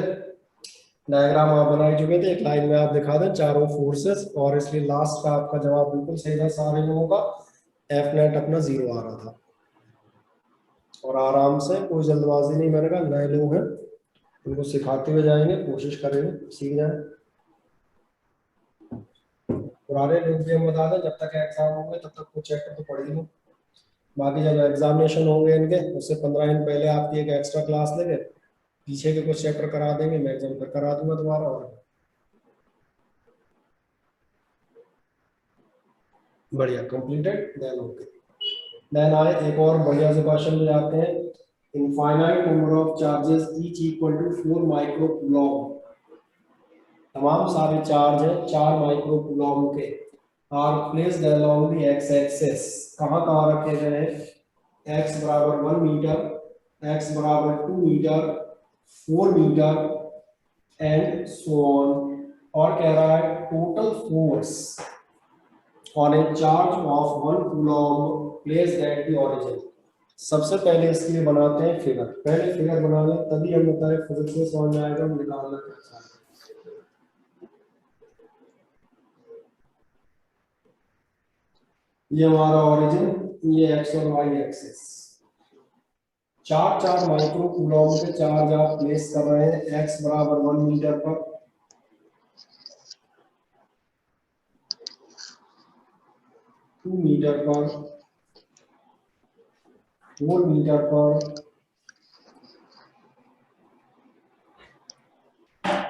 डायग्राम आप बना चुके थे, एक लाइन में आप दिखा दें चारों फोर्सेस, और इसलिए लास्ट का आपका जवाब बिल्कुल सही था सारे लोगों का, एफ नेट अपना 0 आ रहा था। और आराम से, कोई जल्दबाजी नहीं, मैंने कहा नए लोग हैं उनको सिखाते हुए जाएंगे, कोशिश करेंगे सीख जाए। पुराने लोग भी हम बता दें जब तक एग्जाम होंगे तब तक कुछ चैप्टर तो पढ़ ही लो, बाकी जब एग्जामिनेशन होंगे इनके उससे 15 दिन पहले आपकी एक एक्स्ट्रा क्लास लेंगे, पीछे के कुछ चैप्टर करा देंगे, मैं एग्जाम पर करा दूंगा दोबारा। और बढ़िया कंप्लीटेड देन ओके। देन आए एक और बढ़िया से क्वेश्चन में जाते हैं। Infinite number of charges each equal to 4 micro coulomb, तमाम सारे चार्ज हैं 4 माइक्रो कूलॉम के, are placed along the X axis, कहां कहां रखे गए हैं, एक्स बराबर 1 मीटर, एक्स बराबर 2 metre, 4 metre and so on. और कह रहा है total force on a charge of 1 coulomb placed at the origin. सबसे पहले इसके लिए बनाते हैं फिगर, पहले फिगर बना लें तभी हम बताएं फिजिक्स में समझ में आएगा हम निकालना कैसा है। ये हमारा ओरिजिन, ये एक्स और वाई एक्सिस, 4 माइक्रो कूलॉम के चार्ज आप प्लेस कर रहे हैं एक्स बराबर 1 मीटर पर, 2 मीटर पर, 4 मीटर पर,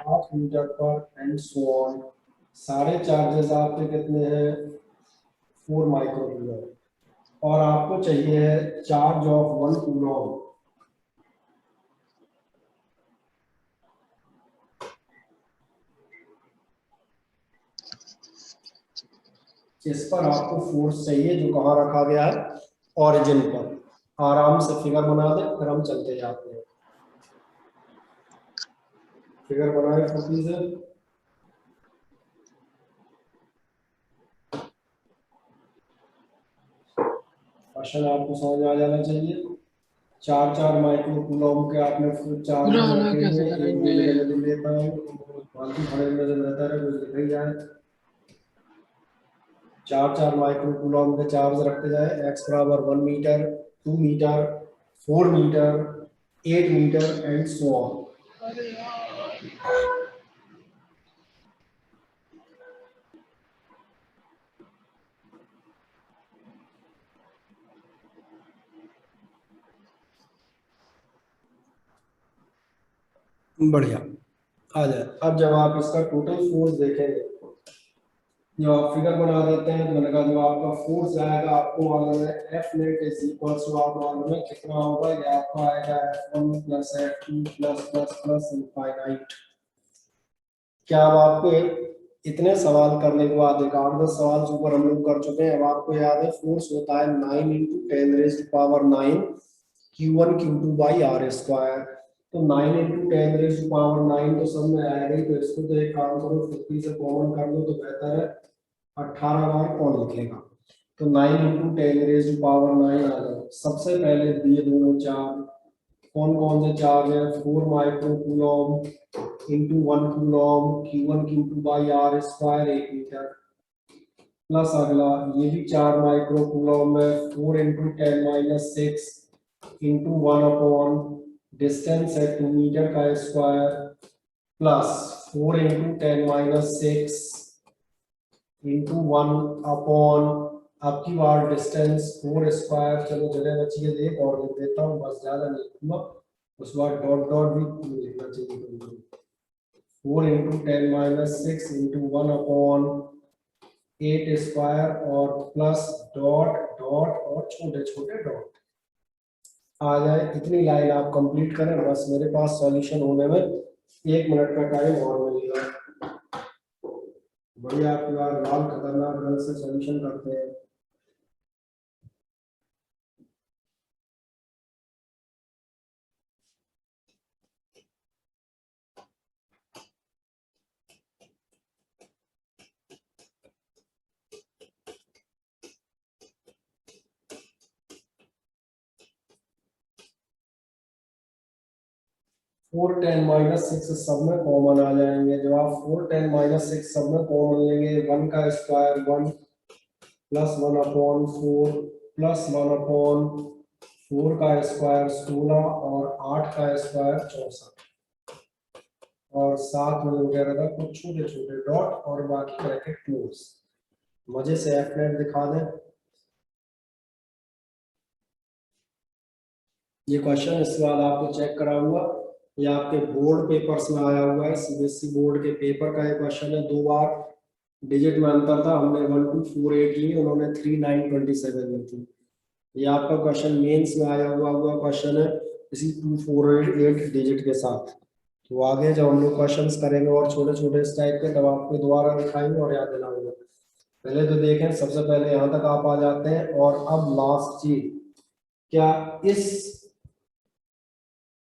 8 मीटर पर एंड सो ऑन। सारे चार्जेस आपके कितने हैं 4 माइक्रो कूलॉम, और आपको चाहिए है चार्ज ऑफ 1 कूलॉम। इस पर आपको फोर्स चाहिए जो कहाँ रखा गया है ओरिजिन पर। आराम से फिगर बना दें फिर हम चलते जाते हैं। फिगर बनाए फुर्ती से। क्वेश्चन आपको समझ में आ जाना चाहिए। 4 माइक्रो कूलॉम के आपने चार्ज रखे हुए, एक मिनट में लिख देता हूँ, फालतू खड़े नजर रहता है कुछ लिख ही जाए। 4 माइक्रो कूलॉम के चार्ज रखते जाए, एक्स बराबर 1 metre, 2 metre, 4 metre, 8 metre and so on. बढ़िया आ जाए। अब जब आप इसका टोटल फोर्स देखेंगे, जो आप फिगर बना देते हैं, मैंने कहा जो आपका फोर्स आएगा आपको मालूम है F net is equals to, आप मालूम है कितना होगा, ये आपका आएगा F1 plus F2 plus plus plus infinite. क्या अब आपको इतने सवाल करने के बाद 8-10 सवाल से ऊपर हम लोग कर चुके हैं। अब आपको याद है फोर्स होता है 9 × 10⁹ Q1 Q2 by R square. तो 9 × 10⁹ तो सब में आएगा ही, तो इसको तो एक काम करो 50 से कॉमन कर लो तो बेहतर है। 18 बार कौन लिखेगा, तो 9 × 10⁹ आ जाओ। सबसे पहले दिए दोनों चार्ज, कौन कौन से चार्ज है, 4 micro coulomb into 1 coulomb Q1 Q2 by R square 1 metre, plus अगला ये भी 4 माइक्रो कूलम है, 4 × 10⁻6 इंटू 1 अपॉन डिस्टेंस है 2 मीटर का स्क्वायर, प्लस 4 × 10⁻6 इंटू 1 अपॉन आपकी बार डिस्टेंस 4 स्क्वायर। चलो जगह बची है, एक और लिख देता हूँ बस, ज्यादा नहीं लिखूंगा, उस बार डॉट डॉट भी लिखना चाहिए। 4 × 10⁻6 इंटू 1 अपॉन 8 स्क्वायर और प्लस डॉट डॉट और छोटे छोटे डॉट आ जाए। इतनी लाइन आप कंप्लीट करें बस, मेरे पास सॉल्यूशन होने में 1 मिनट का टाइम और मिलेगा। बढ़िया, आपकी बार लाल खतरनाक रंग से सॉल्यूशन करते हैं। फोर 10⁻6 सब में कॉमन आ जाएंगे। जब आप 4 10⁻6 सब में कॉमन लेंगे, 1 का square 1 plus 1 upon 4 plus 1 upon 4 का स्क्वायर 16 और 8 का स्क्वायर 64 और साथ में वगैरह था कुछ छोटे छोटे डॉट और बाकी ब्रैकेट क्लोज। मजे से एफ नेट दिखा दें। ये क्वेश्चन इसके बाद आपको चेक कराऊंगा, ये आपके बोर्ड पेपर्स में आया हुआ है, सीबीएसई बोर्ड के पेपर का ये क्वेश्चन है। 2 बार डिजिट में अंतर था, हमने 1248 ली, उन्होंने 3927 ली थी। ये आपका क्वेश्चन मेंस में आया हुआ क्वेश्चन है इसी 248 डिजिट के साथ। तो आगे जब हम लोग क्वेश्चंस करेंगे और छोटे छोटे इस टाइप के, तब आपको दोबारा दिखाएंगे और याद दिलाऊंगा। पहले तो देखें, सबसे पहले यहाँ तक आप आ जाते हैं। और अब लास्ट चीज, क्या इस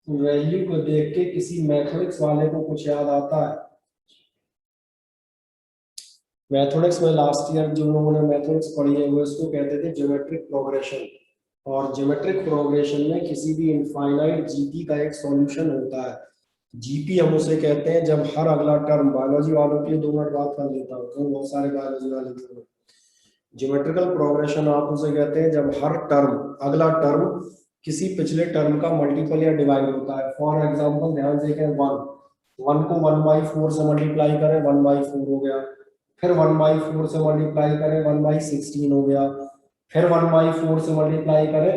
वैल्यू को देख के किसी मैथमेटिक्स वाले को कुछ याद आता है? मैथमेटिक्स में लास्ट ईयर जो लोगों ने मैथमेटिक्स पढ़ी है वो इसको कहते थे ज्योमेट्रिक प्रोग्रेशन। और ज्योमेट्रिक प्रोग्रेशन में किसी भी इनफाइनाइट जीपी का एक सॉल्यूशन होता है। जीपी हम उसे कहते हैं जब हर अगला टर्म, बायोलॉजी वालों के 2 मिनट बात कर लेता हूँ, तो बहुत सारे बायोलॉजी वाले ज्योमेट्रिकल प्रोग्रेशन आप उसे कहते हैं जब हर टर्म, अगला टर्म किसी पिछले टर्म का मल्टीपल या डिवाइड होता है। फॉर एग्जांपल ध्यान से देखें, 1 को 1/4 से मल्टीप्लाई करें 1/4 हो गया, फिर 1/4 से मल्टीप्लाई करें 1/16 हो गया, फिर 1/4 से मल्टीप्लाई करें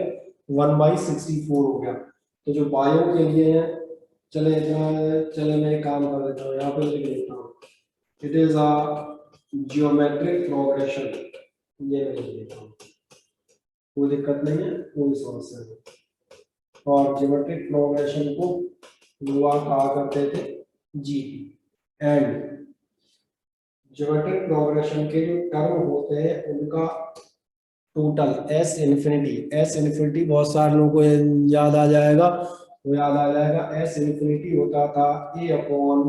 1/64 हो गया। तो जो बायो के लिए है, चले मैं एक काम कर देता हूँ, यहाँ पे लिख लेता हूँ, it is a geometric progression. ये मैं लिख देता हूँ, कोई दिक्कत नहीं है, कोई समस्या नहीं। और ज्योमेट्रिक प्रोग्रेशन को युवा कहा करते थे जीपी। एंड ज्योमेट्रिक प्रोग्रेशन के जो टर्म होते हैं उनका टोटल एस इन्फिनिटी बहुत सारे लोगों को याद आ जाएगा, वो याद आ जाएगा। एस इन्फिनिटी होता था a/1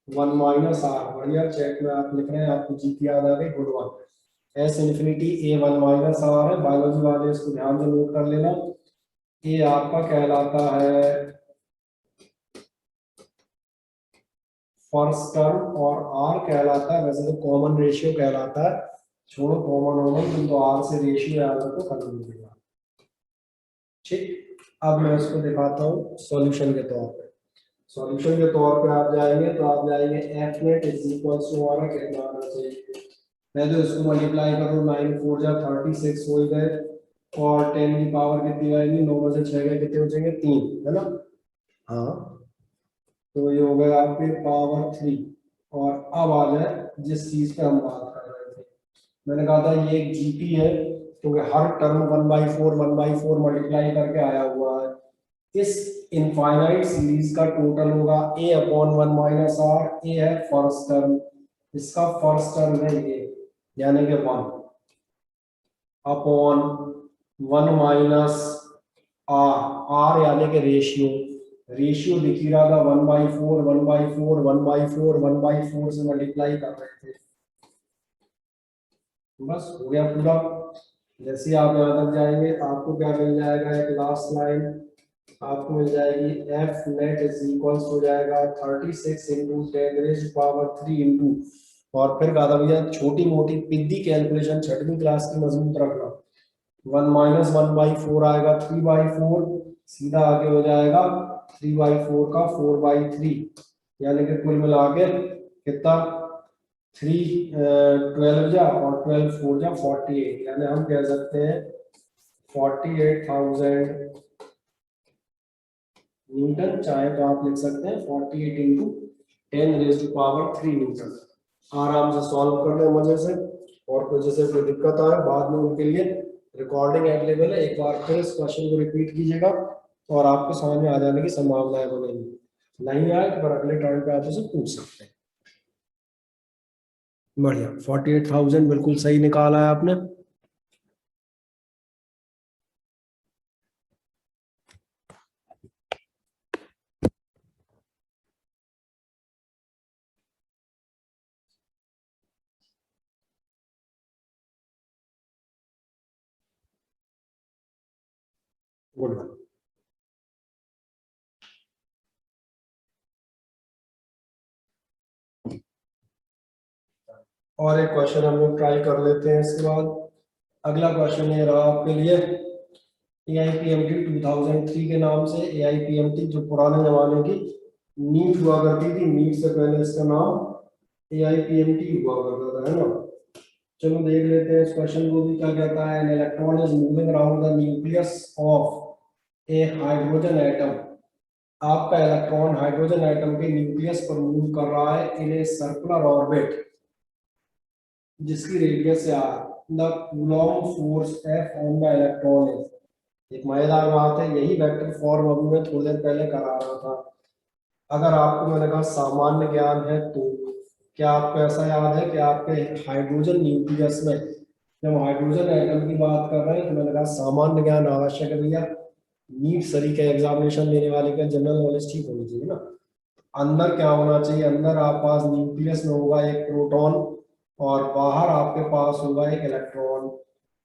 - r। बढ़िया, चैट में आप लिख रहे हैं, आपको जीपी याद आ गई, good one. S infinity a/1 - r है, बायोलॉजी वाले इसको ध्यान से नोट कर लेना। ये आपका कहलाता है फर्स्ट टर्म और आर कहलाता है, वैसे तो कॉमन रेशियो कहलाता है, छोड़ो कॉमन होगा तो आर से रेशियो याद रखो, खत्म हो जाएगा। ठीक, अब मैं इसको दिखाता हूँ सॉल्यूशन के तौर पे। सॉल्यूशन के तौर पे आप जाएंगे तो आप जाएंगे F net is equal to हमारा कितना आना चाहिए। मैं तो इसको मल्टीप्लाई करूँ, 9 4 जा 36 हो गए, और 10 की पावर कितनी आएगी, 9 में से 6 गए कितने बचेंगे, 3, है ना। हाँ, तो ये हो गया आपके पावर 3। और अब आ जाए जिस चीज पे हम बात कर रहे थे, मैंने कहा था ये एक जीपी है क्योंकि हर टर्म 1/4 मल्टीप्लाई करके आया हुआ है। इस इनफाइनाइट सीरीज का टोटल होगा a/1 - r। ए है फर्स्ट टर्म, इसका फर्स्ट टर्म है ये, यानी कि 1 अपॉन 1 माइनस आर यानी कि रेशियो दिख ही रहा था 1/4 1/4 1/4 1/4 से मल्टीप्लाई कर रहे थे, बस हो गया पूरा। जैसे आप यहाँ तक जाएंगे आपको क्या मिल जाएगा, एक लास्ट लाइन आपको मिल जाएगी, एफ नेट इज इक्वल्स हो जाएगा 36 इंटू 10⁻³ इंटू, और फिर कहा था भैया छोटी मोटी पिद्दी कैलकुलेशन छठवीं क्लास की मजबूत रखना, 1 माइनस 1/4 आएगा 3/4, सीधा आगे हो जाएगा 3/4 का 4/3, यानी कि कुल मिला के कितना 12 जा और 12 4 जा 48, यानी हम कह सकते हैं 48,000 न्यूटन, चाहे तो आप लिख सकते हैं 48 इंटू 10⁻³ न्यूटन। आराम से सॉल्व कर ले मजे से, और कोई जैसे कोई दिक्कत आए बाद में उनके लिए रिकॉर्डिंग अवेलेबल है, एक बार फिर इस क्वेश्चन को रिपीट कीजिएगा और आपको समझ में आ जाने की संभावना बनेगी, नहीं आए तो अगले टाइम पे आप उसे पूछ सकते हैं। बढ़िया, 48,000 बिल्कुल सही निकाला है आपने। Good one. और एक क्वेश्चन हम लोग ट्राई कर लेते हैं इसके बाद। अगला क्वेश्चन ये रहा आपके लिए, AIPMT 2003 के नाम से। AIPMT जो पुराने जमाने की नीट हुआ करती थी, नीट से पहले इसका नाम AIPMT हुआ करता था, है ना। चलो देख लेते हैं इस क्वेश्चन को भी क्या कहता है। An electron is moving around the nucleus of A hydrogen atom. आपका इलेक्ट्रॉन हाइड्रोजन एटम के न्यूक्लियस पर मूव कर रहा है इन ए सर्कुलर ऑर्बिट, जिसकी रेडियस है r, the Coulomb force F on the electron is. एक मजेदार बात है, यही वेक्टर फॉर्म अभी मैं थोड़ी देर पहले करा रहा था। अगर आपको मैंने कहा सामान्य ज्ञान है तो क्या आपको ऐसा याद है कि आपके हाइड्रोजन न्यूक्लियस में जब हाइड्रोजन एटम की बात कर रहे हैं तो मैंने कहा सामान्य ज्ञान आवश्यक है भैया, नीट सरी का एग्जामिनेशन देने वाले का जनरल नॉलेज ठीक होनी चाहिए ना। अंदर क्या होना चाहिए, अंदर आप पास न्यूक्लियस में होगा एक प्रोटॉन और बाहर आपके पास होगा एक इलेक्ट्रॉन।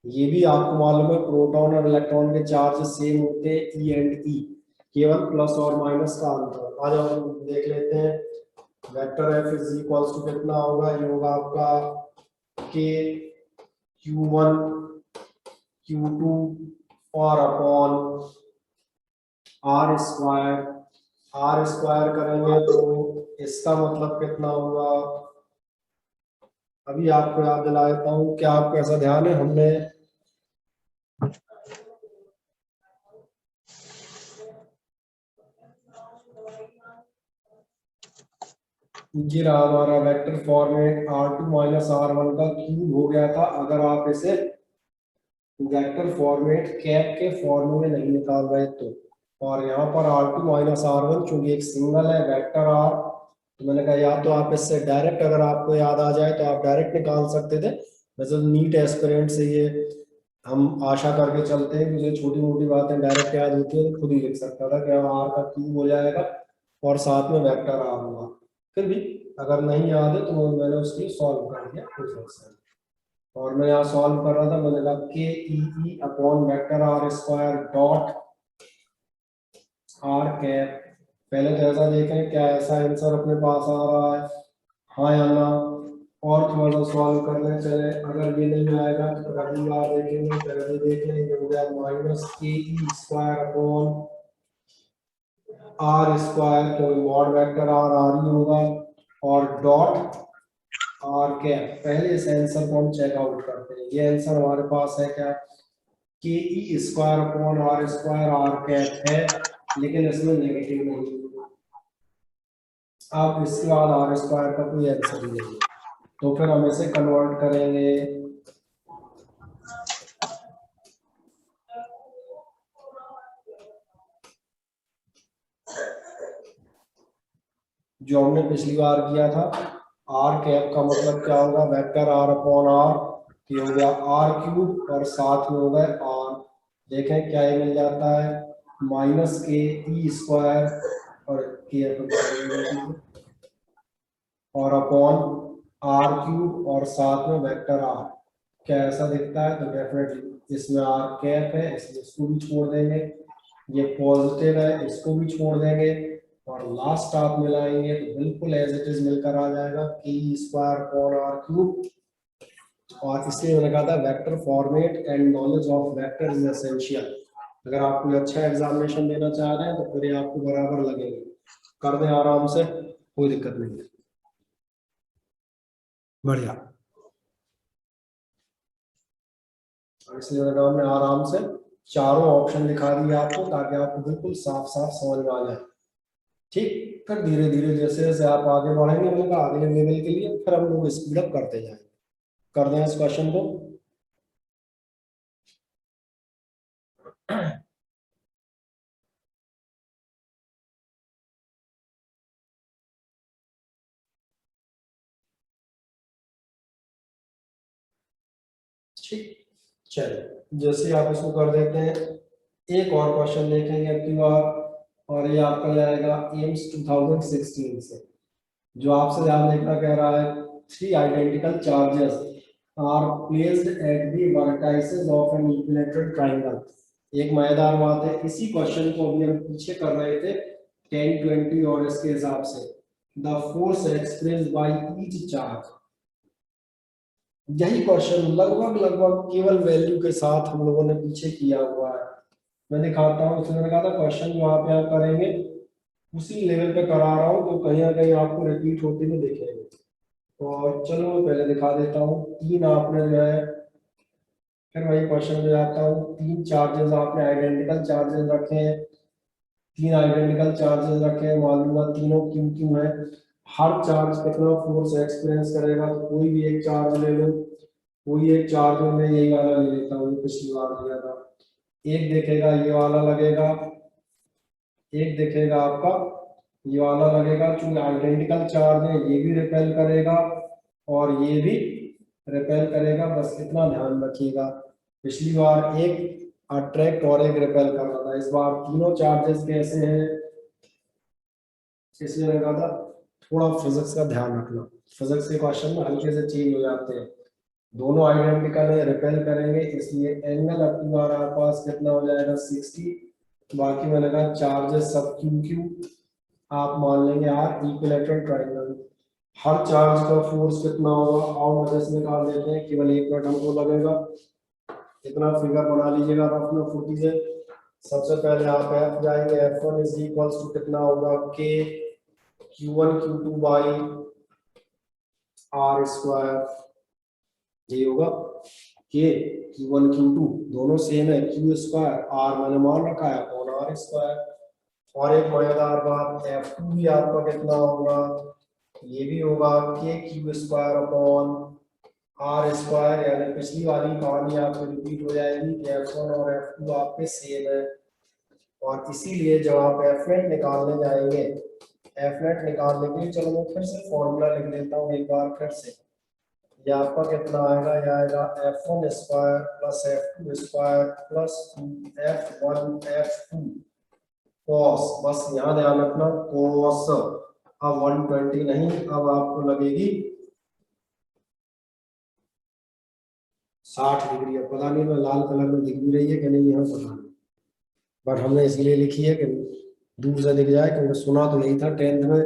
ये भी आपको मालूम है प्रोटॉन और इलेक्ट्रॉन के चार्ज सेम होते हैं, ई एंड ई, केवल प्लस और माइनस का अंतर। आज हम देख लेते हैं vector F is equals to कितना होगा, ये होगा आपका के Q1 Q2 और अपॉन आर स्क्वायर करेंगे तो इसका मतलब कितना होगा। अभी आपको याद दिला देता हूँ, क्या आपको ऐसा ध्यान है हमने ये रहा हमारा vector format R2 minus R1 का क्यूब हो गया था अगर आप इसे वेक्टर फॉर्मेट कैप के फॉर्म में नहीं निकाल रहे तो। और यहाँ पर R2 माइनस R1 चूंकि एक सिंगल है वेक्टर R, तो मैंने कहा या तो आप इससे डायरेक्ट अगर आपको याद आ जाए तो आप डायरेक्ट निकाल सकते थे, वैसे नीट एस्पिरेंट से ये हम आशा करके चलते हैं, मुझे छोटी मोटी बातें डायरेक्ट याद होती है तो खुद ही लिख सकता था कि R का क्यूब हो जाएगा और साथ में वेक्टर R होगा। फिर भी अगर नहीं याद है तो मैंने उसकी सॉल्व कर दिया कोई समस्या नहीं। और मैं यहाँ सॉल्व कर रहा था, मैंने कहा के E upon vector R square dot R cap. पहले तो ऐसा देखें क्या ऐसा आंसर अपने पास आ रहा है, हाँ या ना, और थोड़ा सा सॉल्व कर ले चले। अगर ये नहीं आएगा तो अगली बार देखेंगे, पहले देख लेंगे हो गया माइनस के e square upon are square, तो मॉड वेक्टर आर आर ही होगा और डॉट आर कैप। पहले इस आंसर को हम चेकआउट करते हैं, ये आंसर हमारे पास है क्या, k e square upon are square r cap है, लेकिन इसमें नेगेटिव नहीं। अब इसके बाद आर स्क्वायर का कोई आंसर ही नहीं, तो फिर हम इसे कन्वर्ट करेंगे जो हमने पिछली बार किया था, आर कैप का मतलब क्या होगा, वेक्टर आर अपॉन आर, ये हो गया आर क्यूब और साथ में हो गए आर। देखें क्या ये मिल जाता है, माइनस के ई स्क्वायर और के और अपॉन आर क्यूब और साथ में वेक्टर आर। क्या ऐसा दिखता है, तो डेफिनेटली इसमें आर कैप है इसलिए इसको भी छोड़ देंगे, ये पॉजिटिव है इसको भी छोड़ देंगे, और लास्ट आप मिलाएंगे तो बिल्कुल एज इट इज मिलकर आ जाएगा के स्क्वायर अपॉन आर क्यूब। और इसलिए मैंने कहा था vector format and knowledge of vector is essential. अगर आप कोई अच्छा एग्जामिनेशन देना चाह रहे हैं तो फिर ये आपको बराबर लगेंगे, कर दें आराम से, कोई दिक्कत नहीं है। बढ़िया, इसलिए मैंने कहा हमने आराम से चारों ऑप्शन दिखा दिए आपको ताकि आपको बिल्कुल साफ साफ समझ में आ जाए। ठीक, फिर धीरे धीरे जैसे जैसे आप आगे बढ़ेंगे मैंने कहा अगले लेवल के लिए फिर हम लोग स्पीड अप करते जाएंगे। कर दें इस क्वेश्चन को। ठीक, चलिए जैसे आप इसको कर देते हैं, एक और क्वेश्चन देखेंगे अब की बार, और ये आपका जाएगा एम्स 2016 से। जो आपसे ध्यान देखना कह रहा है, three identical charges are placed at the vertices of an equilateral triangle. एक मजेदार बात है, इसी क्वेश्चन को अभी हम पीछे कर रहे थे 10 20 और इसके हिसाब से the force expressed by each charge. यही क्वेश्चन लगभग लगभग केवल वैल्यू के साथ हम लोगों ने पीछे किया हुआ है। मैं दिखाता हूँ, इसमें कहा था क्वेश्चन जो आप यहाँ करेंगे उसी लेवल पे करा रहा हूँ तो कहीं ना कहीं आपको रिपीट होते हुए दिखेंगे। और चलो मैं पहले दिखा देता हूँ, तीन आपने जो है, फिर वही क्वेश्चन में जाता हूँ, तीन चार्जेस आपने आइडेंटिकल चार्जेस रखे हैं, तीन आइडेंटिकल चार्जेस रखे हैं, मालूम हुआ तीनों क्यों क्यों है, हर चार्ज कितना फोर्स एक्सपीरियंस करेगा, तो कोई भी एक चार्ज ले लो, कोई एक चार्ज में मैं यही वाला ले लेता हूँ, पिछली बार लिया था। एक देखेगा ये वाला लगेगा, एक देखेगा आपका ये वाला लगेगा, चूंकि आइडेंटिकल चार्ज है ये भी रिपेल करेगा और ये भी रिपेल करेगा, बस इतना ध्यान रखिएगा। पिछली बार एक अट्रैक्ट और एक रिपेल कर रहा था, इस बार तीनों चार्जेस कैसे हैं, इसलिए मैंने कहा था थोड़ा फिजिक्स का ध्यान रखना, फिजिक्स के क्वेश्चन में हल्के से चेंज हो जाते हैं। दोनों आइडेंटिकल है, रिपेल करेंगे, इसलिए एंगल अब की बार आपके पास कितना हो जाएगा 60। बाकी मैंने कहा चार्जेस सब क्यू क्यू आप मान लेंगे आर, इक्विलेटरल ट्रायंगल, हर चार्ज का फोर्स कितना होगा, आओ मदद से निकाल देते हैं, केवल एक मिनट हमको लगेगा। इतना फिगर बना लीजिएगा रफ में फुर्ती से। सबसे पहले आप एफ जाएंगे, F1 इज इक्वल्स टू कितना होगा, के Q1 Q2 by R square, ये होगा के Q1 Q2 दोनों सेम है, Q स्क्वायर आर मैंने मान रखा है अपॉन आर स्क्वायर। और एक मजेदार बात, F2 भी आपका कितना होगा, ये भी होगा K Q square upon are square, यानी पिछली वाली कहानी आपको रिपीट हो जाएगी कि F1 और F2 आपके सेम है। और इसीलिए जब आप एफ नेट निकालने जाएंगे, एफ नेट निकालने के लिए चलो मैं फिर से फॉर्मूला लिख लेता हूँ एक बार फिर से, ये आपका कितना आएगा, ये आएगा F1 square plus F2 square plus F1 F2 cos, बस यहाँ ध्यान रखना कॉस, अब 120 नहीं, अब आपको लगेगी 60 डिग्री। अब पता नहीं मैं लाल कलर में दिख भी रही है कि नहीं, यहाँ पता नहीं, बट हमने इसलिए लिखी है कि दूर से दिख जाए, क्योंकि सुना तो यही था 10th में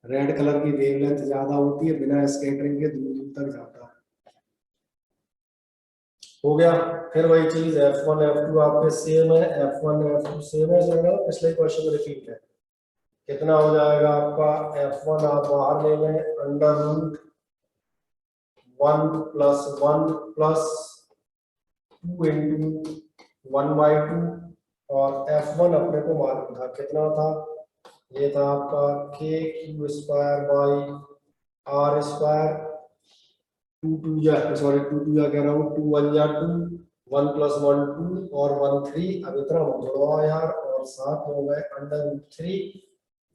रेड कलर की वेवलेंथ ज्यादा होती है, बिना स्कैटरिंग के दूर दूर तक जाता है। हो गया, फिर वही चीज F1 F2 आपके सेम है, F1 F2 सेम है, जो पिछले क्वेश्चन में रिपीट है। कितना हो जाएगा आपका, F1 आप बाहर ले लें, under root 1 plus 1 plus 2 into 1/2, और F1 अपने को मालूम था कितना था, ये था आपका K Q square by R square, two या कह रहा हूँ, 2 1 या 2, 1 प्लस 1 2 और 1 3, अब इतना मत जोड़ो यार, और साथ में हो गए अंडर रूट 3,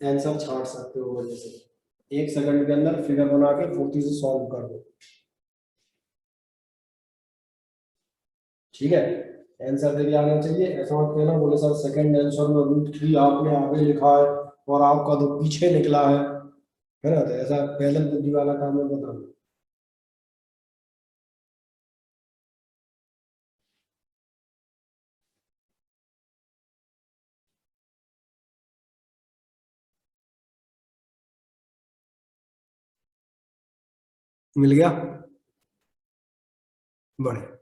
आंसर छाट सकते हो वजह से। 1 सेकंड के अंदर फिगर बना के फुर्ती से सॉल्व कर दो। ठीक है, आंसर दे दिया आना चाहिए। ऐसा मत कहना बोले सर सेकंड आंसर में √3 आपने आगे लिखा है और आपका तो पीछे निकला है ना। तो ऐसा पहले बुद्धि वाला काम है, बता। मिल गया, बढ़िया।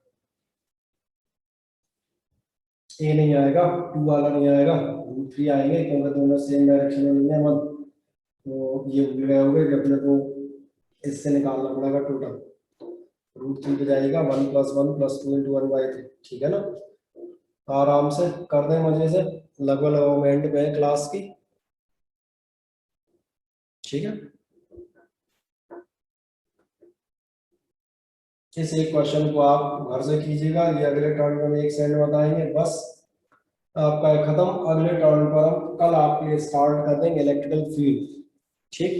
ए नहीं आएगा, 2 वाला नहीं आएगा, √3 आएंगे क्योंकि दोनों सेम डायरेक्शन में नहीं है मन। तो ये भूल गए होंगे कि अपने को इससे निकालना पड़ेगा टोटल। √3 पे जाएगा 1 + 1 + 2 × 1/3। ठीक है ना, आराम से कर दें मजे से, लगभग लगभग एंड पे है क्लास की। ठीक है, इस एक क्वेश्चन को आप घर से कीजिएगा, ये अगले टर्न में एक सेकंड बताएंगे बस। आपका खत्म। अगले टर्न पर हम कल आपके लिए स्टार्ट कर देंगे इलेक्ट्रिकल फील्ड। ठीक,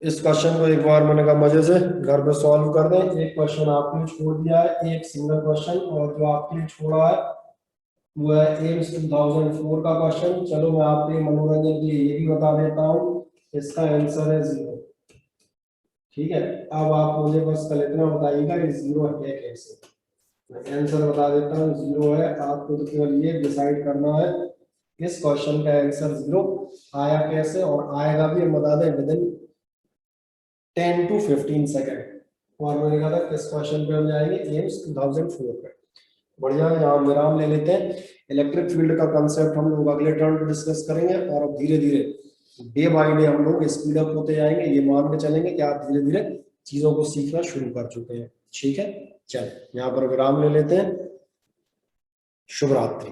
इस क्वेश्चन को एक बार मैंने कहा मजे से घर पे सॉल्व कर दें। एक क्वेश्चन आपके लिए छोड़ दिया है, एक सिंगल क्वेश्चन, और जो आपके लिए छोड़ा है वो है एम्स 2004 का क्वेश्चन। चलो मैं आपके मनोरंजन के लिए ये भी बता देता हूँ, इसका आंसर है 0। ठीक है, अब आप मुझे बस कल इतना बताइएगा ये 0 है कैसे। मैं आंसर बता देता हूँ, 0 है। आपको तो केवल ये डिसाइड करना है इस क्वेश्चन का आंसर 0 आया कैसे, और आएगा भी हम बता दें विदिन 10 to 15 सेकेंड। और मैंने कहा था किस क्वेश्चन पे हम जाएंगे, एम्स 2004 पे। बढ़िया, यहाँ विराम ले लेते हैं। इलेक्ट्रिक फील्ड का कंसेप्ट हम लोग अगले टर्न पे डिस्कस करेंगे, और अब धीरे धीरे डे बाय डे हम लोग स्पीड अप होते जाएंगे। ये मान के चलेंगे कि आप धीरे धीरे चीजों को सीखना शुरू कर चुके हैं। ठीक है, चलो यहाँ पर विराम ले लेते हैं। शुभ रात्रि।